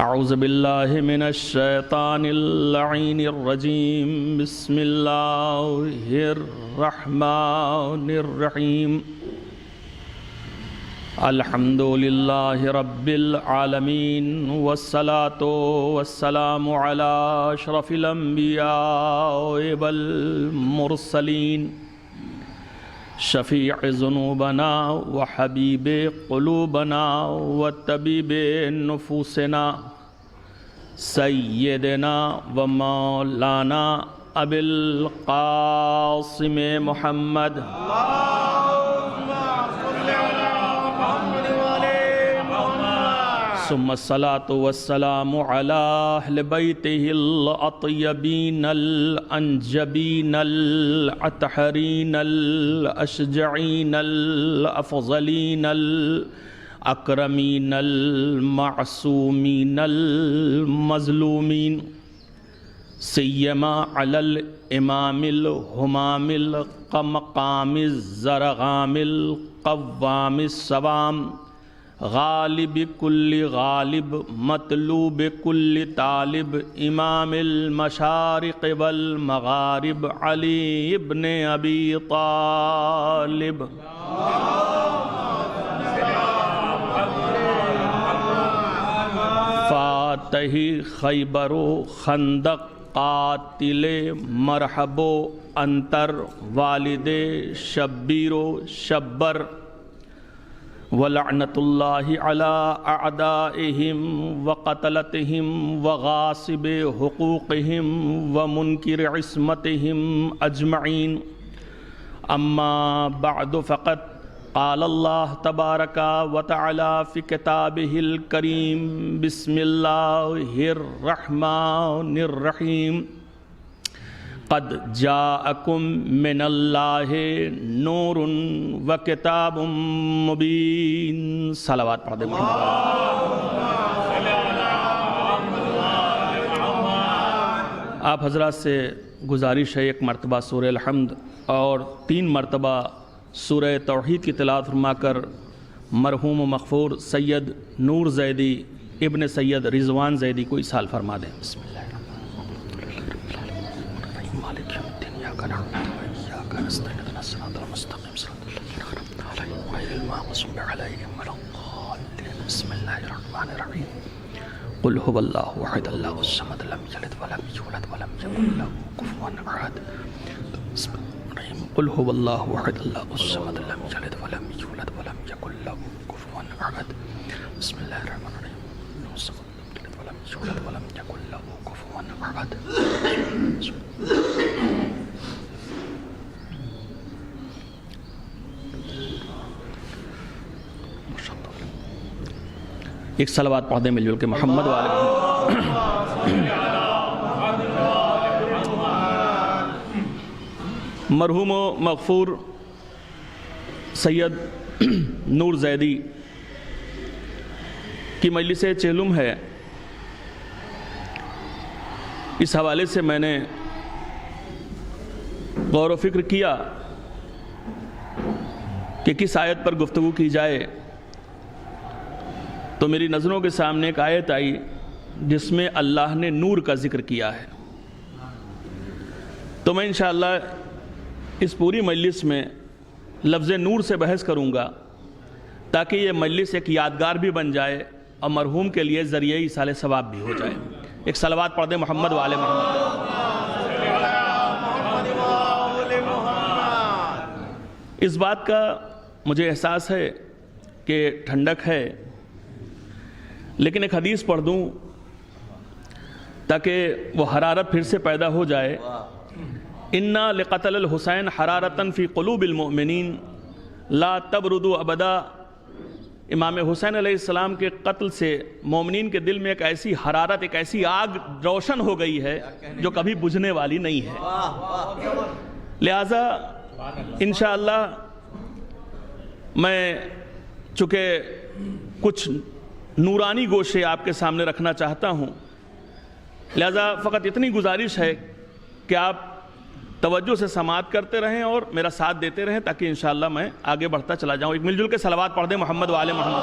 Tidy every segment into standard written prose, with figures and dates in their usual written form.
اعوذ باللہ من الشیطان اللعین الرجیم بسم اللہ الرحمن الرحیم الحمدللہ رب العالمین والصلاة والسلام علی اشرف الانبیاء والمرسلین شفیع ذنوبنا وحبیب قلوبنا وطبیب نفوسنا سیدنا ومولانا ابی القاسم محمد ثم الصلاة والسلام على أهل بيته الأطيبين الأنجبين الأطهرين الأشجعين الأفضلين الأكرمين المعصومين المظلومين سيما على الإمام الهمام القمقام الزرغام القوام الصوام غالب کل غالب مطلوب کل طالب امام المشارق والمغارب علی ابن ابی طالب فاتح خیبر و خندق قاتل مرحب و انتر والد شبیر و شبر وَلَعْنَةُ اللَّهِ عَلَىٰ أَعْدَائِهِمْ وَقَتَلَتِهِمْ وَغَاصِبِ حُقُوقِهِمْ وَمُنْكِرِ عِصْمَتِهِمْ أَجْمَعِينَ أَمَّا بَعْدُ فَقَدْ قَالَ اللَّهُ تَبَارَكَ وَتَعَالَىٰ فِي كِتَابِهِ الْكَرِيمِ بِسْمِ اللَّهِ الرَّحْمَٰنِ الرَّحِيمِ قد جاءکم من اللہ نور و کتاب مبین صلوات پڑھ دیں آپ حضرات سے گزارش ہے ایک مرتبہ سورہ الحمد اور 3 مرتبہ سورہ توحید کی تلاوت فرما کر مرحوم و مغفور سید نور زیدی ابن سید رضوان زیدی کو اصحال فرما دیں بسم اللہ بسم اللہ الرحمن الرحیم قل هو اللہ احد اللہ الصمد لم یلد ولم یولد ولم یکن له کفوا احد قل هو اللہ احد اللہ الصمد لم یلد ولم یولد ولم یکن له کفوا احد بسم اللہ الرحمن الرحیم الصمد لم یلد ولم یولد ولم یکن له کفوا احد ایک صلوات پڑھ دیں مل جل کے محمد والے مرحوم و مغفور سید نور زیدی کی مجلس چہلم ہے، اس حوالے سے میں نے غور و فکر کیا کہ کس آیت پر گفتگو کی جائے، تو میری نظروں کے سامنے ایک آیت آئی جس میں اللہ نے نور کا ذکر کیا ہے، تو میں انشاءاللہ اس پوری مجلس میں لفظ نور سے بحث کروں گا تاکہ یہ مجلس ایک یادگار بھی بن جائے اور مرحوم کے لیے ذریعہ ایصال ثواب بھی ہو جائے۔ ایک صلوات پڑھ دیں محمد والے محمد۔ اس بات کا مجھے احساس ہے کہ ٹھنڈک ہے، لیکن ایک حدیث پڑھ دوں تاکہ وہ حرارت پھر سے پیدا ہو جائے۔ اِنَّا لِقَتْلِ الْحُسَيْنِ حَرَارَةً فِي قُلُوبِ الْمُؤْمِنِينَ لَا تَبْرُدُوا أَبَدًا۔ امام حسین علیہ السلام کے قتل سے مومنین کے دل میں ایک ایسی حرارت، ایک ایسی آگ روشن ہو گئی ہے جو کبھی بجھنے والی نہیں ہے۔ لہٰذا انشاءاللہ میں چونکہ کچھ نورانی گوشے آپ کے سامنے رکھنا چاہتا ہوں، لہذا فقط اتنی گزارش ہے کہ آپ توجہ سے سماعت کرتے رہیں اور میرا ساتھ دیتے رہیں تاکہ انشاءاللہ میں آگے بڑھتا چلا جاؤں۔ ایک مل جل کے صلوات پڑھ دیں محمد و آل محمد۔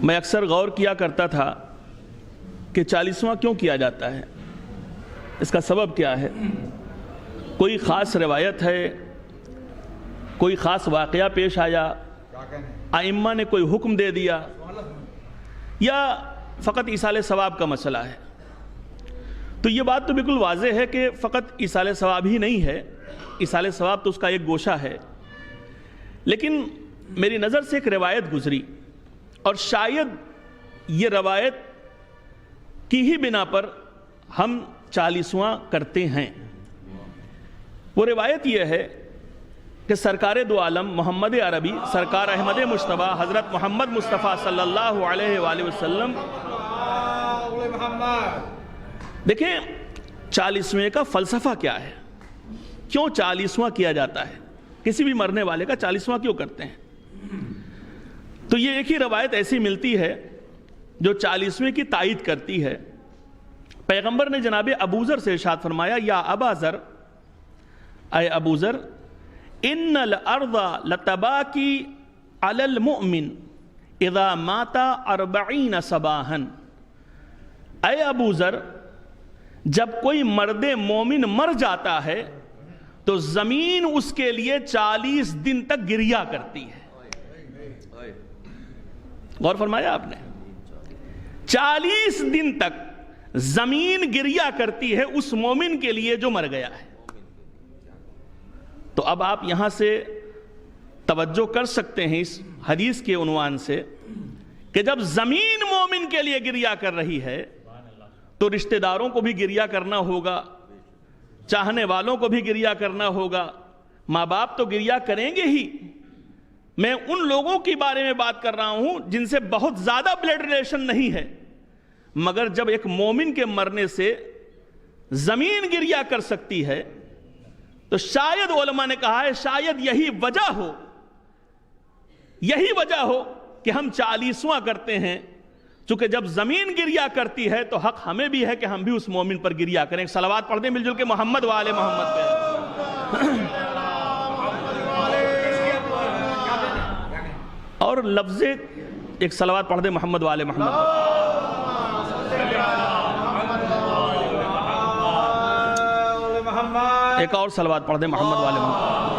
میں اکثر غور کیا کرتا تھا کہ 40واں کیوں کیا جاتا ہے، اس کا سبب کیا ہے؟ کوئی خاص روایت ہے، کوئی خاص واقعہ پیش آیا، ائمہ نے کوئی حکم دے دیا، یا فقط ایصال ثواب کا مسئلہ ہے؟ تو یہ بات تو بالکل واضح ہے کہ فقط ایصال ثواب ہی نہیں ہے، ایصال ثواب تو اس کا ایک گوشہ ہے، لیکن میری نظر سے ایک روایت گزری اور شاید یہ روایت کی ہی بنا پر ہم 40واں کرتے ہیں۔ وہ روایت یہ ہے کہ سرکار دو عالم محمد عربی سرکار احمد مجتبی حضرت محمد مصطفیٰ صلی اللہ علیہ وآلہ وسلم، دیکھیں 40ویں کا فلسفہ کیا ہے، کیوں 40واں کیا جاتا ہے، کسی بھی مرنے والے کا 40واں کیوں کرتے ہیں؟ تو یہ ایک ہی روایت ایسی ملتی ہے جو 40ویں کی تائید کرتی ہے۔ پیغمبر نے جناب ابو ذر سے ارشاد فرمایا، یا ابا ذر، اے ابو ذر، ان الارض لتباکی علی المؤمن اذا مات 40 صباحا۔ اے ابو ذر، جب کوئی مرد مومن مر جاتا ہے تو زمین اس کے لیے 40 دن تک گریا کرتی ہے۔ غور فرمایا آپ نے، 40 دن تک زمین گریا کرتی ہے اس مومن کے لیے جو مر گیا ہے۔ تو اب آپ یہاں سے توجہ کر سکتے ہیں اس حدیث کے عنوان سے کہ جب زمین مومن کے لیے گریا کر رہی ہے تو رشتہ داروں کو بھی گریا کرنا ہوگا، چاہنے والوں کو بھی گریا کرنا ہوگا، ماں باپ تو گریا کریں گے ہی۔ میں ان لوگوں کے بارے میں بات کر رہا ہوں جن سے بہت زیادہ بلڈ ریلیشن نہیں ہے، مگر جب ایک مومن کے مرنے سے زمین گریا کر سکتی ہے تو شاید علماء نے کہا ہے شاید یہی وجہ ہو کہ ہم 40واں کرتے ہیں، چونکہ جب زمین گریا کرتی ہے تو حق ہمیں بھی ہے کہ ہم بھی اس مومن پر گریا کریں۔ صلوات پڑھ دیں مل جل کے محمد و آل محمد پہ۔ اور لفظ ایک صلوات پڑھ دیں محمد و آل محمد پہ۔ ایک اور صلوات پڑھ دیں محمد و آل محمد۔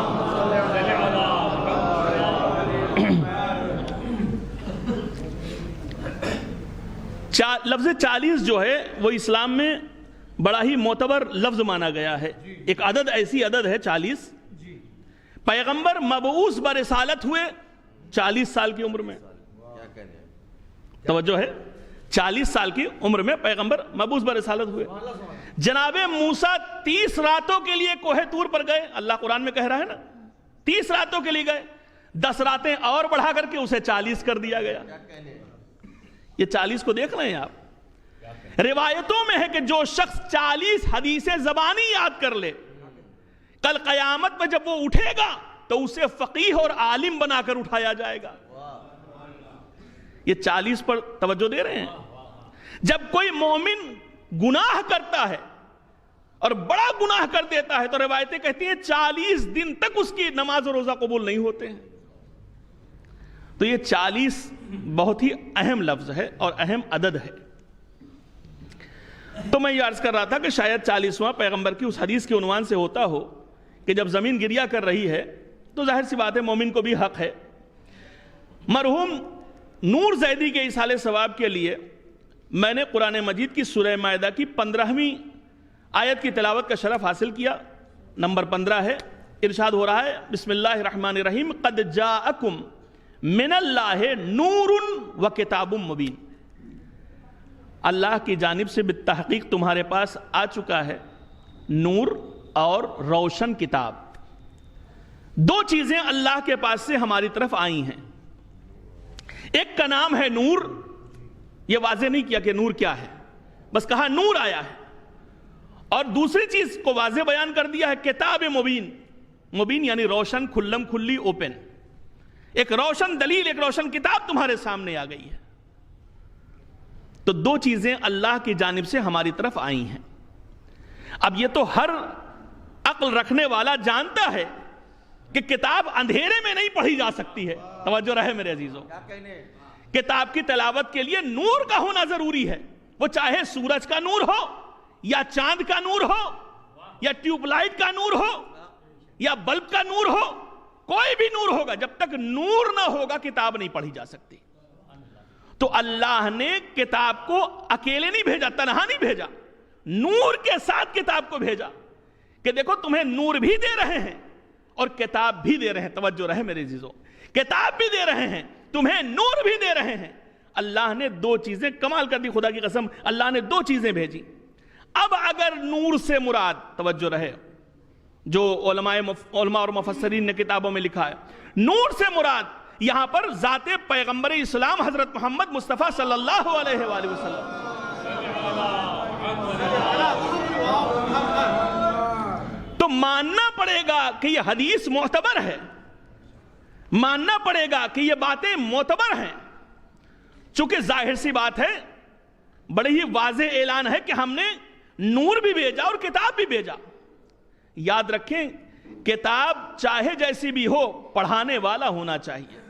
لفظ 40 جو ہے وہ اسلام میں بڑا ہی معتبر لفظ مانا گیا ہے۔ ایک عدد ایسی عدد ہے 40، پیغمبر مبعوث برسالت ہوئے 40 سال کی عمر میں، توجہ ہے، 40 سال کی عمر میں پیغمبر مبعوث برسالت ہوئے۔ جناب موسیٰ 30 راتوں کے لیے کوہ طور پر گئے، اللہ قرآن میں کہہ رہا ہے نا 30 راتوں کے لیے گئے، 10 راتیں اور بڑھا کر کے اسے 40 کر دیا گیا۔ یہ 40 کو دیکھ رہے ہیں آپ، روایتوں میں ہے کہ جو شخص 40 حدیث زبانی یاد کر لے، کل قیامت میں جب وہ اٹھے گا تو اسے فقیہ اور عالم بنا کر اٹھایا جائے گا۔ یہ 40 پر توجہ دے رہے ہیں۔ جب کوئی مومن گناہ کرتا ہے اور بڑا گناہ کر دیتا ہے تو روایتیں کہتی ہیں 40 دن تک اس کی نماز و روزہ قبول نہیں ہوتے ہیں۔ تو یہ 40 بہت ہی اہم لفظ ہے اور اہم عدد ہے۔ تو میں یہ عرض کر رہا تھا کہ شاید 40واں پیغمبر کی اس حدیث کے عنوان سے ہوتا ہو کہ جب زمین گریا کر رہی ہے تو ظاہر سی بات ہے مومن کو بھی حق ہے۔ مرحوم نور زیدی کے ایصال ثواب کے لیے میں نے قرآن مجید کی سورہ مائدہ کی 15ویں آیت کی تلاوت کا شرف حاصل کیا۔ نمبر 15 ہے، ارشاد ہو رہا ہے بسم اللہ الرحمن الرحیم قد جاءکم من اللہ نور و کتاب مبین۔ اللہ کی جانب سے بالتحقیق تمہارے پاس آ چکا ہے نور اور روشن کتاب۔ دو چیزیں اللہ کے پاس سے ہماری طرف آئی ہیں، ایک کا نام ہے نور، یہ واضح نہیں کیا کہ نور کیا ہے، بس کہا نور آیا ہے، اور دوسری چیز کو واضح بیان کر دیا ہے کتاب مبین۔ مبین یعنی روشن، کھلم کھلی، اوپن، ایک روشن دلیل، ایک روشن کتاب تمہارے سامنے آ گئی ہے۔ تو دو چیزیں اللہ کی جانب سے ہماری طرف آئی ہیں۔ اب یہ تو ہر عقل رکھنے والا جانتا ہے کہ کتاب اندھیرے میں نہیں پڑھی جا سکتی ہے. توجہ رہے میرے عزیزوں, کتاب کی تلاوت کے لیے نور کا ہونا ضروری ہے, وہ چاہے سورج کا نور ہو یا چاند کا نور ہو یا ٹیوب لائٹ کا نور ہو یا بلب کا نور ہو, کوئی بھی نور ہوگا, جب تک نور نہ ہوگا کتاب نہیں پڑھی جا سکتی. تو اللہ نے کتاب کو اکیلے نہیں بھیجا, تنہا نہیں بھیجا, نور کے ساتھ کتاب کو بھیجا کہ دیکھو تمہیں نور بھی دے رہے ہیں اور کتاب بھی دے رہے ہیں. توجہ رہے میرے عزیزوں, کتاب بھی دے رہے ہیں, تمہیں نور بھی دے رہے ہیں. اللہ نے دو چیزیں کمال کر دی, خدا کی قسم اللہ نے دو چیزیں بھیجی. اب اگر نور سے مراد, توجہ رہے, جو علماء اور مفسرین نے کتابوں میں لکھا ہے, نور سے مراد یہاں پر ذات پیغمبر اسلام حضرت محمد مصطفیٰ صلی اللہ علیہ وآلہ وسلم. تو ماننا پڑے گا کہ یہ حدیث معتبر ہے, ماننا پڑے گا کہ یہ باتیں معتبر ہیں, چونکہ ظاہر سی بات ہے, بڑے ہی واضح اعلان ہے کہ ہم نے نور بھی بھیجا اور کتاب بھی بھیجا. یاد رکھیں, کتاب چاہے جیسی بھی ہو پڑھانے والا ہونا چاہیے.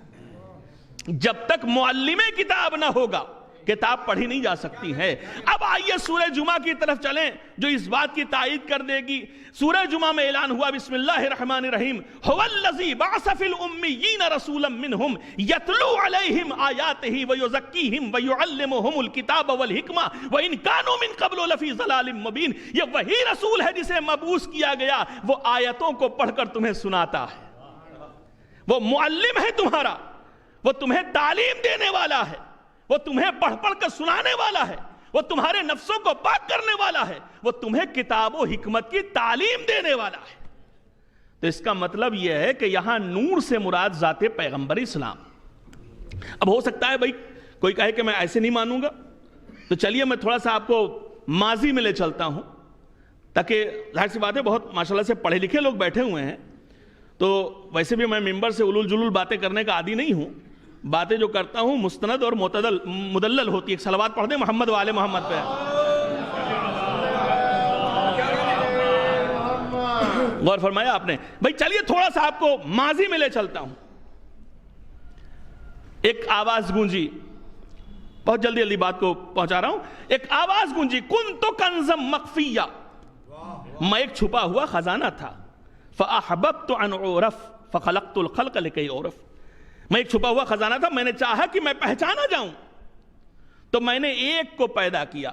جب تک معلم کتاب نہ ہوگا کتاب پڑھی نہیں جا سکتی ہے. اب آئیے سورہ جمعہ کی طرف چلیں جو اس بات کی تائید کر دے گی. سورہ جمعہ میں اعلان ہوا, بسم اللہ الرحمن الرحیم, هو الذی بعث فی الامیین رسولا منہم یتلو علیہم آیاتہ ویزکیہم ویعلمہم الکتاب والحکمہ وان کانوا من قبل لفی ضلال مبین. یہ وہی رسول ہے جسے مبعوث کیا گیا, وہ آیتوں کو پڑھ کر تمہیں سناتا ہے, وہ معلم ہے تمہارا, وہ تمہیں تعلیم دینے والا ہے, وہ تمہیں پڑھ پڑھ کر سنانے والا ہے, وہ تمہارے نفسوں کو پاک کرنے والا ہے, وہ تمہیں کتاب و حکمت کی تعلیم دینے والا ہے. تو اس کا مطلب یہ ہے کہ یہاں نور سے مراد ذات پیغمبر اسلام. اب ہو سکتا ہے بھائی کوئی کہے کہ میں ایسے نہیں مانوں گا, تو چلیے میں تھوڑا سا آپ کو ماضی میں لے چلتا ہوں, تاکہ ظاہر سی بات ہے بہت ماشاءاللہ سے پڑھے لکھے لوگ بیٹھے ہوئے ہیں, تو ویسے بھی میں ممبر سے علول جلول باتیں کرنے کا عادی نہیں ہوں, باتیں جو کرتا ہوں مستند اور مدلل ہوتی ہے. ایک صلوات پڑھ دیں محمد والے محمد پہ. غور فرمایا آپ نے. بھائی چلیے تھوڑا سا آپ کو ماضی میں لے چلتا ہوں. ایک آواز گونجی, بہت جلدی جلدی بات کو پہنچا رہا ہوں. ایک آواز گونجی, کنت کنزا مخفیہ, میں ایک چھپا ہوا خزانہ تھا, فاحببت ان اعرف فخلقت الخلق لکی اعرف. میں ایک چھپا ہوا خزانہ تھا, میں نے چاہا کہ میں پہچانا جاؤں, تو میں نے ایک کو پیدا کیا.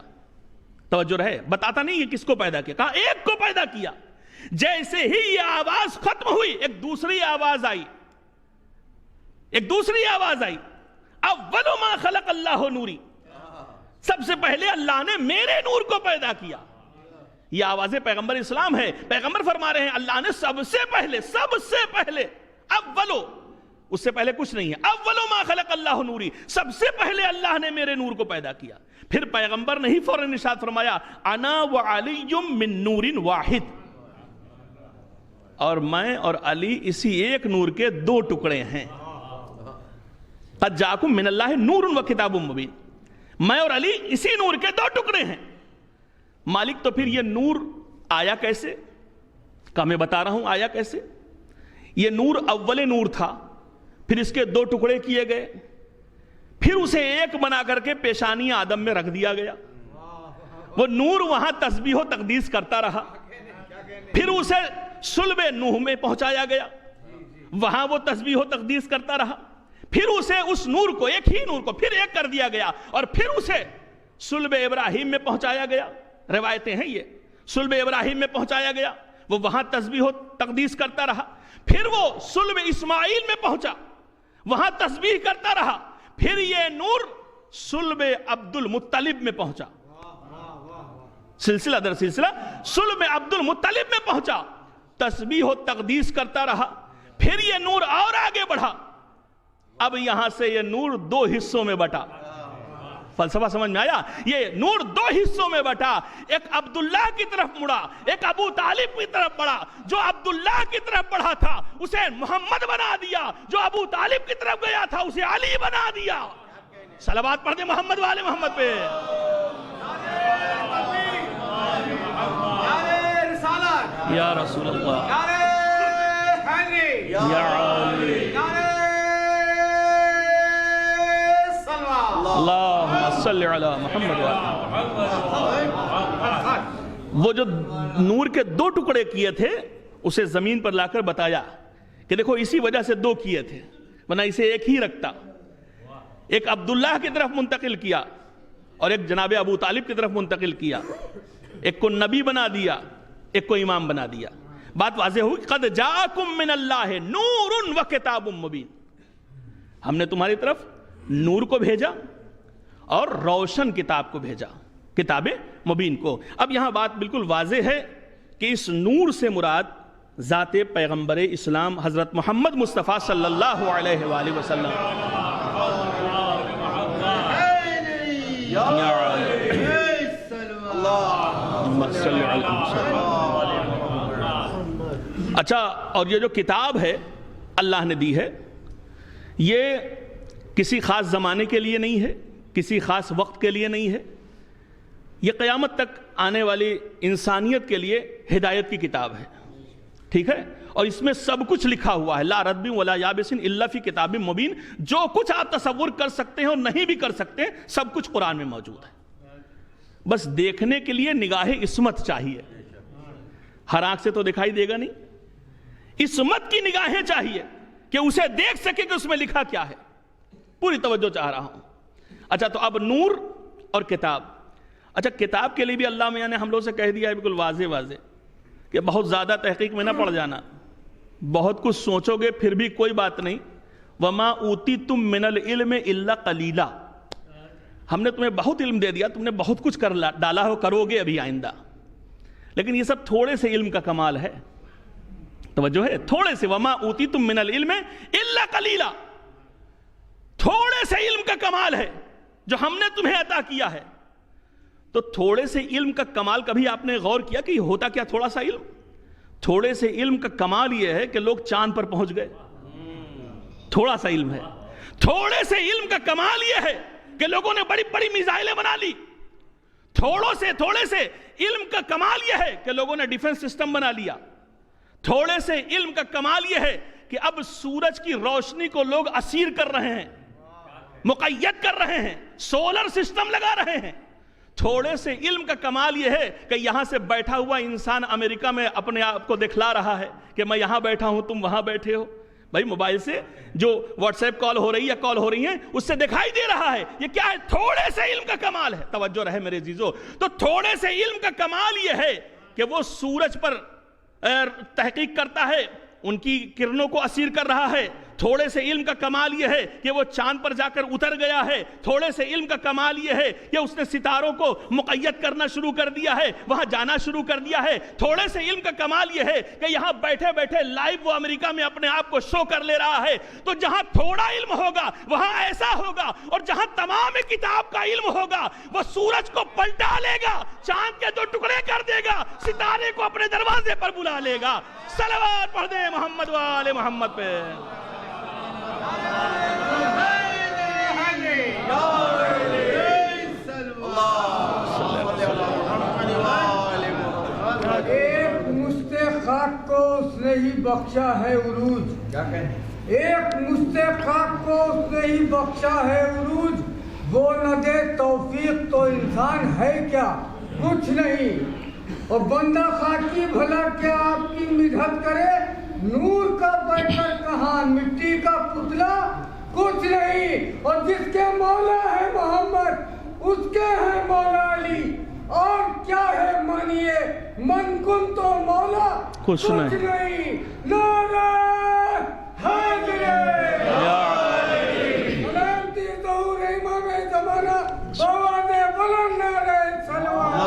توجہ رہے, بتاتا نہیں یہ کس کو پیدا کیا, کہا ایک کو پیدا کیا. جیسے ہی یہ آواز ختم ہوئی ایک دوسری آواز آئی, ایک دوسری آواز آئی, اول ما خلق اللہ نوری, سب سے پہلے اللہ نے میرے نور کو پیدا کیا. یہ آواز پیغمبر اسلام ہے. پیغمبر فرما رہے ہیں اللہ نے سب سے پہلے اولو, اس سے پہلے کچھ نہیں ہے, اولو ما خلق اللہ نوری, سب سے پہلے اللہ نے میرے نور کو پیدا کیا. پھر پیغمبر نے ہی فوراً ارشاد فرمایا انا وعلی من نور واحد, اور میں اور علی اسی ایک نور کے دو ٹکڑے ہیں. قد جاکم من اللہ نور و کتاب مبین, میں اور علی اسی نور کے دو ٹکڑے ہیں. مالک تو پھر یہ نور آیا کیسے؟ کہ میں بتا رہا ہوں آیا کیسے. یہ نور اول نور تھا, پھر اس کے دو ٹکڑے کیے گئے, پھر اسے ایک بنا کر کے پیشانی آدم میں رکھ دیا گیا. وہ نور وہاں تسبیح و تقدیس کرتا رہا, پھر اسے صلب نوح میں پہنچایا گیا, وہاں وہ تسبیح و تقدیس کرتا رہا, پھر اسے اس نور کو, ایک ہی نور کو پھر ایک کر دیا گیا, اور پھر اسے صلب ابراہیم میں پہنچایا گیا. روایتیں ہیں یہ, صلب ابراہیم میں پہنچایا گیا, وہ وہاں تسبیح و تقدیس کرتا رہا, پھر وہ صلب اسماعیل میں پہنچا, وہاں تسبیح کرتا رہا, پھر یہ نور صلب عبد المطلب میں پہنچا, سلسلہ در سلسلہ صلب عبد المطلب میں پہنچا, تسبیح و تقدیس کرتا رہا, پھر یہ نور اور آگے بڑھا. اب یہاں سے یہ نور دو حصوں میں بٹا. فلسفہ سمجھ میں آیا؟ یہ نور دو حصوں میں بٹا, ایک عبداللہ کی طرف مڑا, ایک ابو طالب کی طرف بڑھا. جو عبداللہ کی طرف بڑھا تھا اسے محمد بنا دیا, جو ابو طالب کی طرف گیا تھا اسے علی بنا دیا. صلوات پڑھ دیں محمد والے محمد پہ. یا رسول اللہ, یا علی اللہم صلی علی محمد وہ جو نور کے 2 ٹکڑے کیے تھے اسے زمین پر لا کر بتایا کہ دیکھو اسی وجہ سے 2 کیے تھے ورنہ اسے ایک ہی رکھتا. ایک عبداللہ کی طرف منتقل کیا اور ایک جناب ابو طالب کی طرف منتقل کیا. ایک کو نبی بنا دیا, ایک کو امام بنا دیا. بات واضح ہوئی, قد جاءکم من اللہ نور و کتاب مبین. ہم نے تمہاری طرف نور کو بھیجا اور روشن کتاب کو بھیجا, کتاب مبین کو. اب یہاں بات بالکل واضح ہے کہ اس نور سے مراد ذات پیغمبر اسلام حضرت محمد مصطفیٰ صلی اللہ علیہ وآلہ وسلم. اچھا, اور یہ جو کتاب ہے اللہ نے دی ہے یہ کسی خاص زمانے کے لیے نہیں ہے, کسی خاص وقت کے لیے نہیں ہے. یہ قیامت تک آنے والی انسانیت کے لیے ہدایت کی کتاب ہے. ٹھیک ہے, اور اس میں سب کچھ لکھا ہوا ہے, لا رتب ولا یابس الا فی کتاب مبین. جو کچھ آپ تصور کر سکتے ہیں اور نہیں بھی کر سکتے ہیں سب کچھ قرآن میں موجود ہے. بس دیکھنے کے لیے نگاہ عصمت چاہیے. ہر آنکھ سے تو دکھائی دے گا نہیں, عصمت کی نگاہیں چاہیے کہ اسے دیکھ سکے کہ اس میں لکھا کیا ہے. پوری توجہ چاہ رہا ہوں. اچھا, تو اب نور اور کتاب. اچھا, کتاب کے لیے بھی اللہ میاں نے ہم لوگ سے کہہ دیا ہے بالکل واضح کہ بہت زیادہ تحقیق میں نہ پڑ جانا, بہت کچھ سوچو گے پھر بھی کوئی بات نہیں. وما اوتیتم من العلم الا قلیلا. ہم نے تمہیں بہت علم دے دیا, تم نے بہت کچھ کر ڈالا ہو, کرو گے ابھی آئندہ, لیکن یہ سب تھوڑے سے علم کا کمال ہے. توجہ ہے, تھوڑے سے. وما اوتیتم من العلم الا قلیلا, تھوڑے سے علم کا کمال ہے جو ہم نے تمہیں عطا کیا ہے. تو تھوڑے سے علم کا کمال کبھی آپ نے غور کیا کہ ہوتا کیا تھوڑا سا علم؟ تھوڑے سے علم کا کمال یہ ہے کہ لوگ چاند پر پہنچ گئے. تھوڑا سا علم ہے. تھوڑے سے علم کا کمال یہ ہے کہ لوگوں نے بڑی بڑی میزائلیں بنا لی. تھوڑے سے علم کا کمال یہ ہے کہ لوگوں نے ڈیفنس سسٹم بنا لیا. تھوڑے سے علم کا کمال یہ ہے کہ اب سورج کی روشنی کو لوگ اسیر کر رہے ہیں, مقید کر رہے ہیں, سولر سسٹم لگا رہے ہیں. تھوڑے سے علم کا کمال یہ ہے کہ یہاں سے بیٹھا ہوا انسان امریکہ میں اپنے آپ کو دکھلا رہا ہے کہ میں یہاں بیٹھا ہوں, تم وہاں بیٹھے ہو. بھائی موبائل سے جو واٹس ایپ کال ہو رہی ہے یا کال ہو رہی ہیں اس سے دکھائی دے رہا ہے. یہ کیا ہے؟ تھوڑے سے علم کا کمال ہے. توجہ رہے میرے عزیزو. تو تھوڑے سے علم کا کمال یہ ہے کہ وہ سورج پر تحقیق کرتا ہے, ان کی کرنوں کو اسیر کر رہا ہے. تھوڑے سے علم کا کمال یہ ہے کہ وہ چاند پر جا کر اتر گیا ہے. تھوڑے سے علم کا کمال یہ ہے کہ اس نے ستاروں کو مقید کرنا شروع کر دیا ہے, وہاں جانا شروع کر دیا ہے. تھوڑے سے علم کا کمال یہ ہے کہ یہاں بیٹھے بیٹھے لائیو وہ امریکہ میں اپنے آپ کو شو کر لے رہا ہے. تو جہاں تھوڑا علم ہوگا وہاں ایسا ہوگا, اور جہاں تمام کتاب کا علم ہوگا وہ سورج کو پلٹا لے گا, چاند کے 2 ٹکڑے کر دے گا, ستارے کو اپنے دروازے پر بلا لے گا. صلوات پڑھ دیں محمد وآل محمد پہ. ایک مشت خاک کو اس نے ہی بخشا ہے عروج. ایک مشت خاک کو اس نے ہی بخشا ہے عروج. وہ نہ دے توفیق تو انسان ہے کیا؟ کچھ نہیں. اور بندہ خاکی بھلا کیا آپ کی مدحت کرے؟ نور کا بیٹھ کر کہاں مٹی کا پتلا کچھ نہیں. اور جس کے مولا ہے محمد اس کے ہے مولا علی. اور کیا ہے مانیے من کن تو مولا کچھ نہیں. نعرہ حیدر علامتی ظہور امام زمانہ بآواز بلند نعرہ صلوات.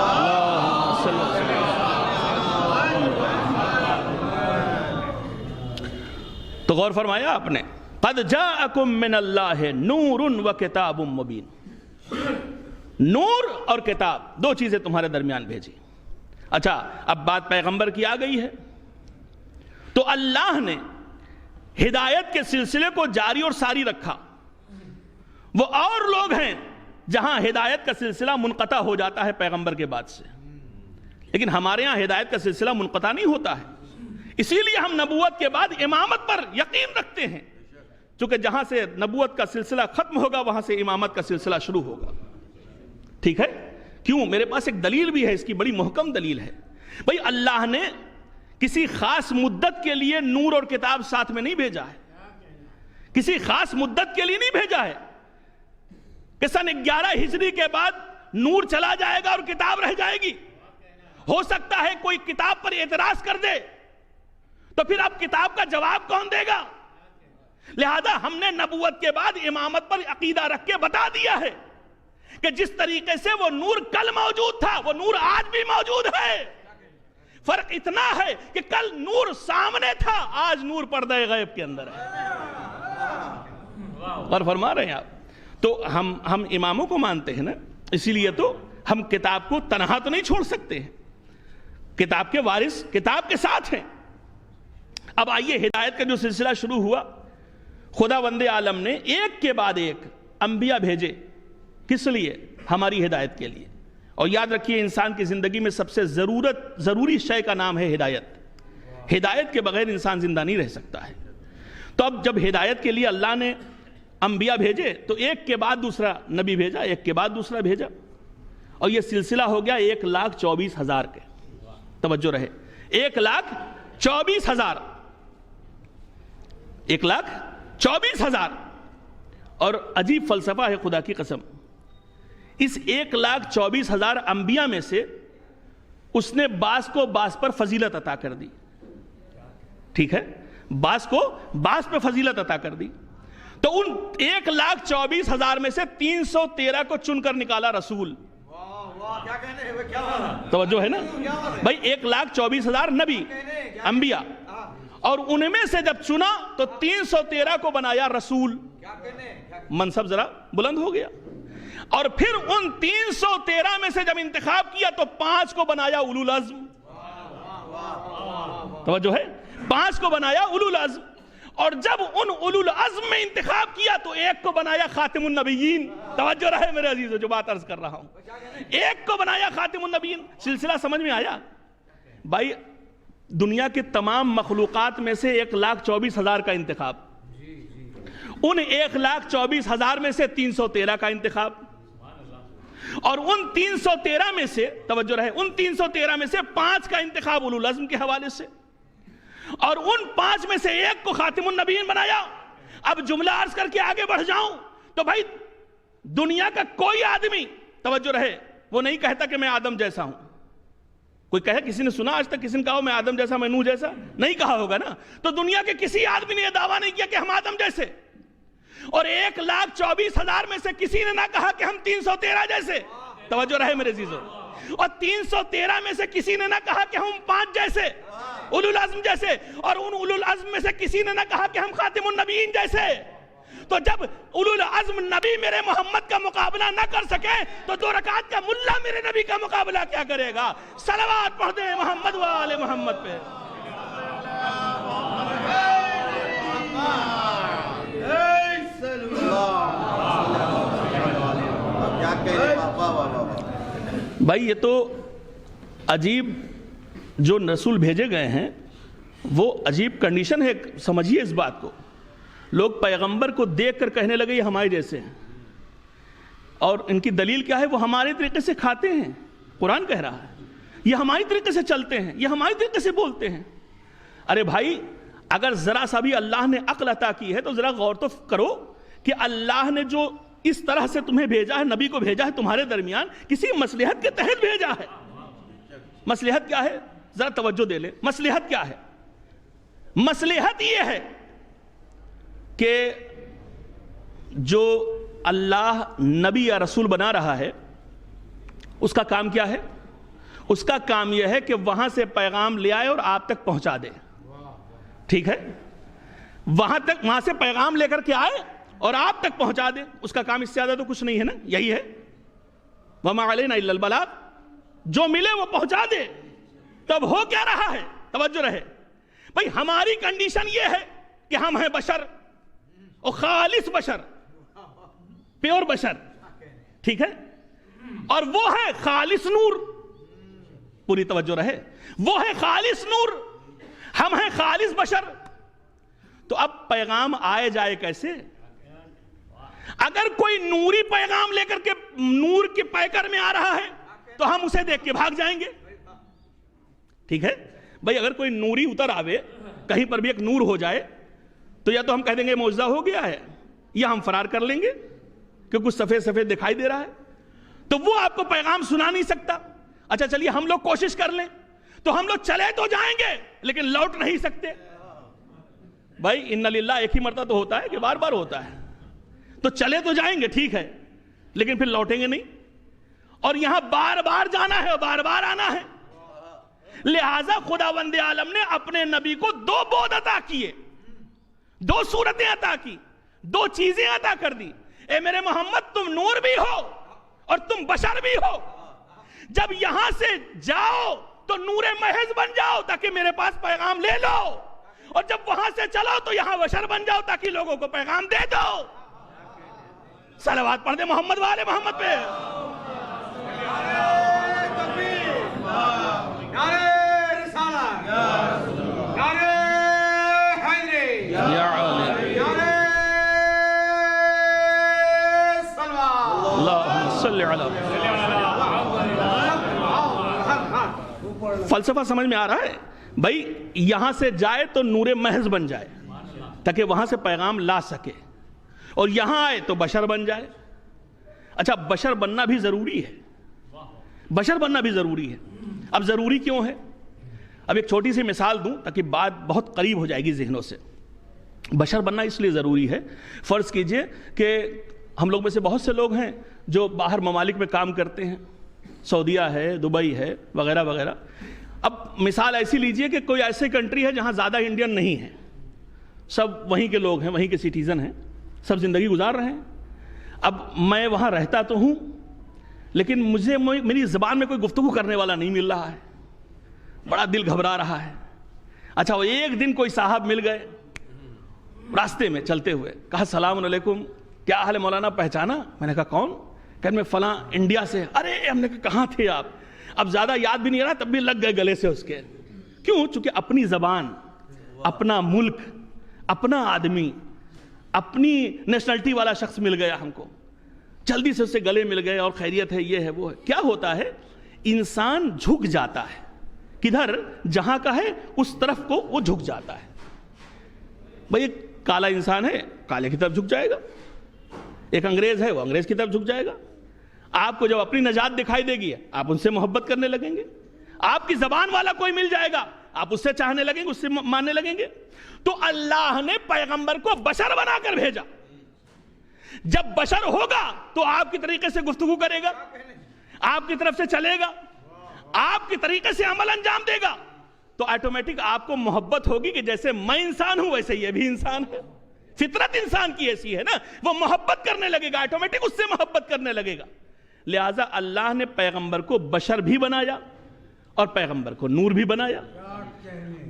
تو غور فرمایا آپ نے, قد جاءکم من اللہ نور و کتاب مبین. نور اور کتاب 2 چیزیں تمہارے درمیان بھیجی. اچھا, اب بات پیغمبر کی آ گئی ہے تو اللہ نے ہدایت کے سلسلے کو جاری اور ساری رکھا. وہ اور لوگ ہیں جہاں ہدایت کا سلسلہ منقطع ہو جاتا ہے پیغمبر کے بعد سے, لیکن ہمارے ہاں ہدایت کا سلسلہ منقطع نہیں ہوتا ہے. اسی لیے ہم نبوت کے بعد امامت پر یقین رکھتے ہیں، چونکہ جہاں سے نبوت کا سلسلہ ختم ہوگا وہاں سے امامت کا سلسلہ شروع ہوگا. ٹھیک ہے؟ کیوں؟ میرے پاس ایک دلیل بھی ہے، اس کی بڑی محکم دلیل ہے. بھئی اللہ نے کسی خاص مدت کے لیے نور اور کتاب ساتھ میں نہیں بھیجا ہے، کسی خاص مدت کے لیے نہیں بھیجا ہے کہ سن 11 ہجری کے بعد نور چلا جائے گا اور کتاب رہ جائے گی. ہو سکتا ہے کوئی کتاب پر اعتراض کر دے تو پھر اب کتاب کا جواب کون دے گا؟ لہذا ہم نے نبوت کے بعد امامت پر عقیدہ رکھ کے بتا دیا ہے کہ جس طریقے سے وہ نور کل موجود تھا وہ نور آج بھی موجود ہے. فرق اتنا ہے کہ کل نور سامنے تھا، آج نور پردہ غیب کے اندر ہے. اور فرما رہے ہیں آپ. تو ہم اماموں کو مانتے ہیں نا، اسی لیے تو ہم کتاب کو تنہا تو نہیں چھوڑ سکتے ہیں، کتاب کے وارث کتاب کے ساتھ ہیں. اب آئیے ہدایت کا جو سلسلہ شروع ہوا، خداوند عالم نے ایک کے بعد ایک انبیاء بھیجے. کس لیے؟ ہماری ہدایت کے لیے. اور یاد رکھیے انسان کی زندگی میں سب سے ضروری شے کا نام ہے ہدایت. ہدایت کے بغیر انسان زندہ نہیں رہ سکتا ہے. تو اب جب ہدایت کے لیے اللہ نے انبیاء بھیجے تو ایک کے بعد دوسرا نبی بھیجا، ایک کے بعد دوسرا بھیجا، اور یہ سلسلہ ہو گیا 1,24,000 کے. توجہ رہے، 1,24,000، 1,24,000. اور عجیب فلسفہ ہے خدا کی قسم، اس 1,24,000 انبیاء میں سے اس نے بعض کو بعض پر فضیلت عطا کر دی. ٹھیک ہے؟ بعض کو بعض پر فضیلت عطا کر دی. تو ان 1,24,000 میں سے 313 کو چن کر نکالا رسول. توجہ ہے نا بھائی، 1,24,000 نبی انبیاء، اور ان میں سے جب چنا تو 313 کو بنایا رسول. منصب ذرا بلند ہو گیا. اور پھر ان 313 میں سے جب انتخاب کیا تو 5 کو بنایا اولو العزم. توجہ ہے، 5 کو بنایا اولو العزم. اور جب ان اولو العزم میں انتخاب کیا تو 1 کو بنایا خاتم النبیین. توجہ رہے میرے عزیزو، جو بات عرض کر رہا ہوں، 1 کو بنایا خاتم النبیین. سلسلہ سمجھ میں آیا؟ بھائی دنیا کے تمام مخلوقات میں سے 1,24,000 کا انتخاب، ان 1,24,000 میں سے 313 کا انتخاب، اور ان 313 میں سے توجہ رہے، ان 313 میں سے 5 کا انتخاب اولو العزم کے حوالے سے، اور ان 5 میں سے 1 کو خاتم النبیین بنایا. اب جملہ عرض کر کے آگے بڑھ جاؤں تو بھائی دنیا کا کوئی آدمی توجہ رہے وہ نہیں کہتا کہ میں آدم جیسا ہوں. کوئی کہے، کسی نے سنا آج تک کسی نے کہا میں آدم جیسا، میں نوح جیسا؟ نہیں کہا ہوگا نا. تو دنیا کے کسی آدمی نے یہ دعویٰ نہیں کیا کہ ہم آدم جیسے. اور 1,24,000 میں سے کسی نے نہ کہا کہ ہم 313 جیسے. توجہ رہے میرے عزیزو. اور 313 میں سے کسی نے نہ کہا کہ ہم 5 جیسے، اولو العزم جیسے. اور ان اولو العزم میں سے کسی نے نہ کہا کہ ہم خاتم النبیین جیسے. تو جب اولو العزم نبی میرے محمد کا مقابلہ نہ کر سکے تو 2 رکعت کا ملا میرے نبی کا مقابلہ کیا کرے گا؟ صلوات پڑھ دے محمد و آل محمد پہ. بھائی یہ تو عجیب جو رسول بھیجے گئے ہیں وہ عجیب کنڈیشن ہے. سمجھیے اس بات کو. لوگ پیغمبر کو دیکھ کر کہنے لگے یہ ہمارے جیسے ہیں، اور ان کی دلیل کیا ہے؟ وہ ہمارے طریقے سے کھاتے ہیں. قرآن کہہ رہا ہے یہ ہماری طریقے سے چلتے ہیں، یہ ہماری طریقے سے بولتے ہیں. ارے بھائی اگر ذرا سا بھی اللہ نے عقل عطا کی ہے تو ذرا غور تو کرو کہ اللہ نے جو اس طرح سے تمہیں بھیجا ہے، نبی کو بھیجا ہے تمہارے درمیان، کسی مصلحت کے تحت بھیجا ہے. مصلحت کیا ہے؟ ذرا توجہ دے لے. مصلحت کیا ہے؟ مصلحت یہ ہے کہ جو اللہ نبی یا رسول بنا رہا ہے اس کا کام کیا ہے؟ اس کا کام یہ ہے کہ وہاں سے پیغام لے آئے اور آپ تک پہنچا دے. ٹھیک ہے؟ وہاں سے پیغام لے کر کے آئے اور آپ تک پہنچا دے. اس کا کام اس سے زیادہ تو کچھ نہیں ہے نا. یہی ہے وَمَا عَلَيْنَا إِلَّا الْبَلَاغُ. جو ملے وہ پہنچا دے. تب ہو کیا رہا ہے؟ توجہ رہے بھئی، ہماری کنڈیشن یہ ہے کہ ہم ہیں بشر، اور خالص بشر، پیور بشر. ٹھیک ہے؟ اور وہ ہے خالص نور. پوری توجہ رہے، وہ ہے خالص نور. ہم ہیں خالص بشر. تو اب پیغام آئے جائے کیسے؟ اگر کوئی نوری پیغام لے کر کے نور کے پیکر میں آ رہا ہے تو ہم اسے دیکھ کے بھاگ جائیں گے. ٹھیک ہے بھائی، اگر کوئی نوری اتر آوے، کہیں پر بھی ایک نور ہو جائے، تو یا تو ہم کہہ دیں گے معجزہ ہو گیا ہے، یا ہم فرار کر لیں گے کہ کچھ سفید سفید دکھائی دے رہا ہے، تو وہ آپ کو پیغام سنا نہیں سکتا. اچھا چلیے ہم لوگ کوشش کر لیں، تو ہم لوگ چلے تو جائیں گے لیکن لوٹ نہیں سکتے. بھائی ان للہ ایک ہی مرتبہ تو ہوتا ہے کہ بار بار ہوتا ہے. تو چلے تو جائیں گے ٹھیک ہے، لیکن پھر لوٹیں گے نہیں. اور یہاں بار بار جانا ہے اور بار بار آنا ہے. لہٰذا خداوند عالم نے اپنے نبی کو 2 بود عطا کیے، 2 صورتیں عطا کی، 2 چیزیں عطا کر دی. اے میرے محمد، تم نور بھی ہو اور تم بشر بھی ہو. جب یہاں سے جاؤ تو نور محض بن جاؤ تاکہ میرے پاس پیغام لے لو، اور جب وہاں سے چلو تو یہاں بشر بن جاؤ تاکہ لوگوں کو پیغام دے دو. صلوات پڑھ دے محمد والے محمد پہ. فلسفہ سمجھ میں آ رہا ہے بھائی؟ یہاں سے جائے تو نور محض بن جائے تاکہ وہاں سے پیغام لا سکے، اور یہاں آئے تو بشر بن جائے. اچھا بشر بننا بھی ضروری ہے، بشر بننا بھی ضروری ہے. اب ضروری کیوں ہے؟ اب ایک چھوٹی سی مثال دوں تاکہ بات بہت قریب ہو جائے گی ذہنوں سے. بشر بننا اس لیے ضروری ہے، فرض کیجئے کہ ہم لوگ میں سے بہت سے لوگ ہیں جو باہر ممالک میں کام کرتے ہیں، سعودیہ ہے، دبئی ہے، وغیرہ وغیرہ. اب مثال ایسی لیجئے کہ کوئی ایسی کنٹری ہے جہاں زیادہ انڈین نہیں ہیں، سب وہیں کے لوگ ہیں، وہیں کے سٹیزن ہیں، سب زندگی گزار رہے ہیں. اب میں وہاں رہتا تو ہوں، لیکن مجھے میری زبان میں کوئی گفتگو کرنے والا نہیں مل رہا ہے، بڑا دل گھبرا رہا ہے. اچھا وہ ایک دن کوئی صاحب مل گئے راستے میں چلتے ہوئے، کہا السلام علیکم، کیا حال ہے مولانا، پہچانا؟ میں نے کہا کون؟ کہ میں فلاں انڈیا سے. ارے ہم نے کہا کہاں تھے آپ؟ اب زیادہ یاد بھی نہیں رہا، تب بھی لگ گئے گلے سے اس کے. کیوں؟ چونکہ اپنی زبان، اپنا ملک، اپنا آدمی، اپنی نیشنلٹی والا شخص مل گیا ہم کو، جلدی سے اس سے گلے مل گئے اور خیریت ہے، یہ ہے وہ ہے. کیا ہوتا ہے؟ انسان جھک جاتا ہے، کدھر؟ جہاں کا ہے اس طرف کو وہ جھک جاتا ہے. بھئی ایک کالا انسان ہے، کالے کی طرف جھک جائے گا. ایک انگریز ہے، وہ انگریز کی طرف جھک جائے گا. آپ کو جب اپنی نجات دکھائی دے گی آپ ان سے محبت کرنے لگیں گے. آپ کی زبان والا کوئی مل جائے گا، آپ اس سے چاہنے لگیں گے، اس سے ماننے لگیں گے. تو اللہ نے پیغمبر کو بشر بنا کر بھیجا. جب بشر ہوگا تو آپ کی طریقے سے گفتگو کرے گا، آپ کی طرف سے چلے گا، آپ کی طریقے سے عمل انجام دے گا، تو آٹومیٹک آپ کو محبت ہوگی کہ جیسے میں انسان ہوں ویسے یہ بھی انسان ہے. فطرت انسان کی ایسی ہے نا، وہ محبت کرنے لگے گا، آٹومیٹک اس سے محبت کرنے لگے گا. لہٰذا اللہ نے پیغمبر کو بشر بھی بنایا اور پیغمبر کو نور بھی بنایا.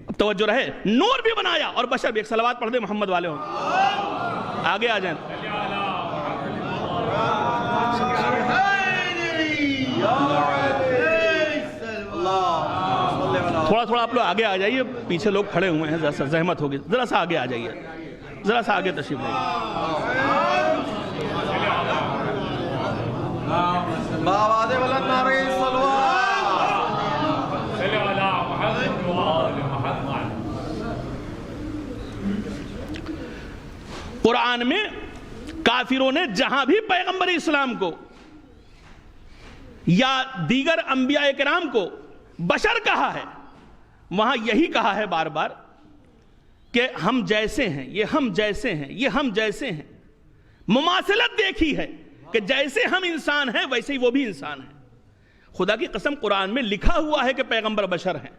اب توجہ رہے، نور بھی بنایا اور بشر بھی. ایک صلوات پڑھ دے محمد والے ہوں. آگے آ جائیں. تھوڑا تھوڑا آپ لوگ آگے آ جائیے، پیچھے لوگ کھڑے ہوئے ہیں، ذرا سا زحمت ہوگی، ذرا سا آگے آ جائیے، ذرا سا آگے تشریف لائیے. قرآن میں کافروں نے جہاں بھی پیغمبر اسلام کو یا دیگر انبیاء کرام کو بشر کہا ہے، وہاں یہی کہا ہے بار بار کہ ہم جیسے ہیں، یہ ہم جیسے ہیں، یہ ہم جیسے ہیں. مماثلت دیکھی ہے کہ جیسے ہم انسان ہیں ویسے ہی وہ بھی انسان ہیں. خدا کی قسم قرآن میں لکھا ہوا ہے کہ پیغمبر بشر ہیں،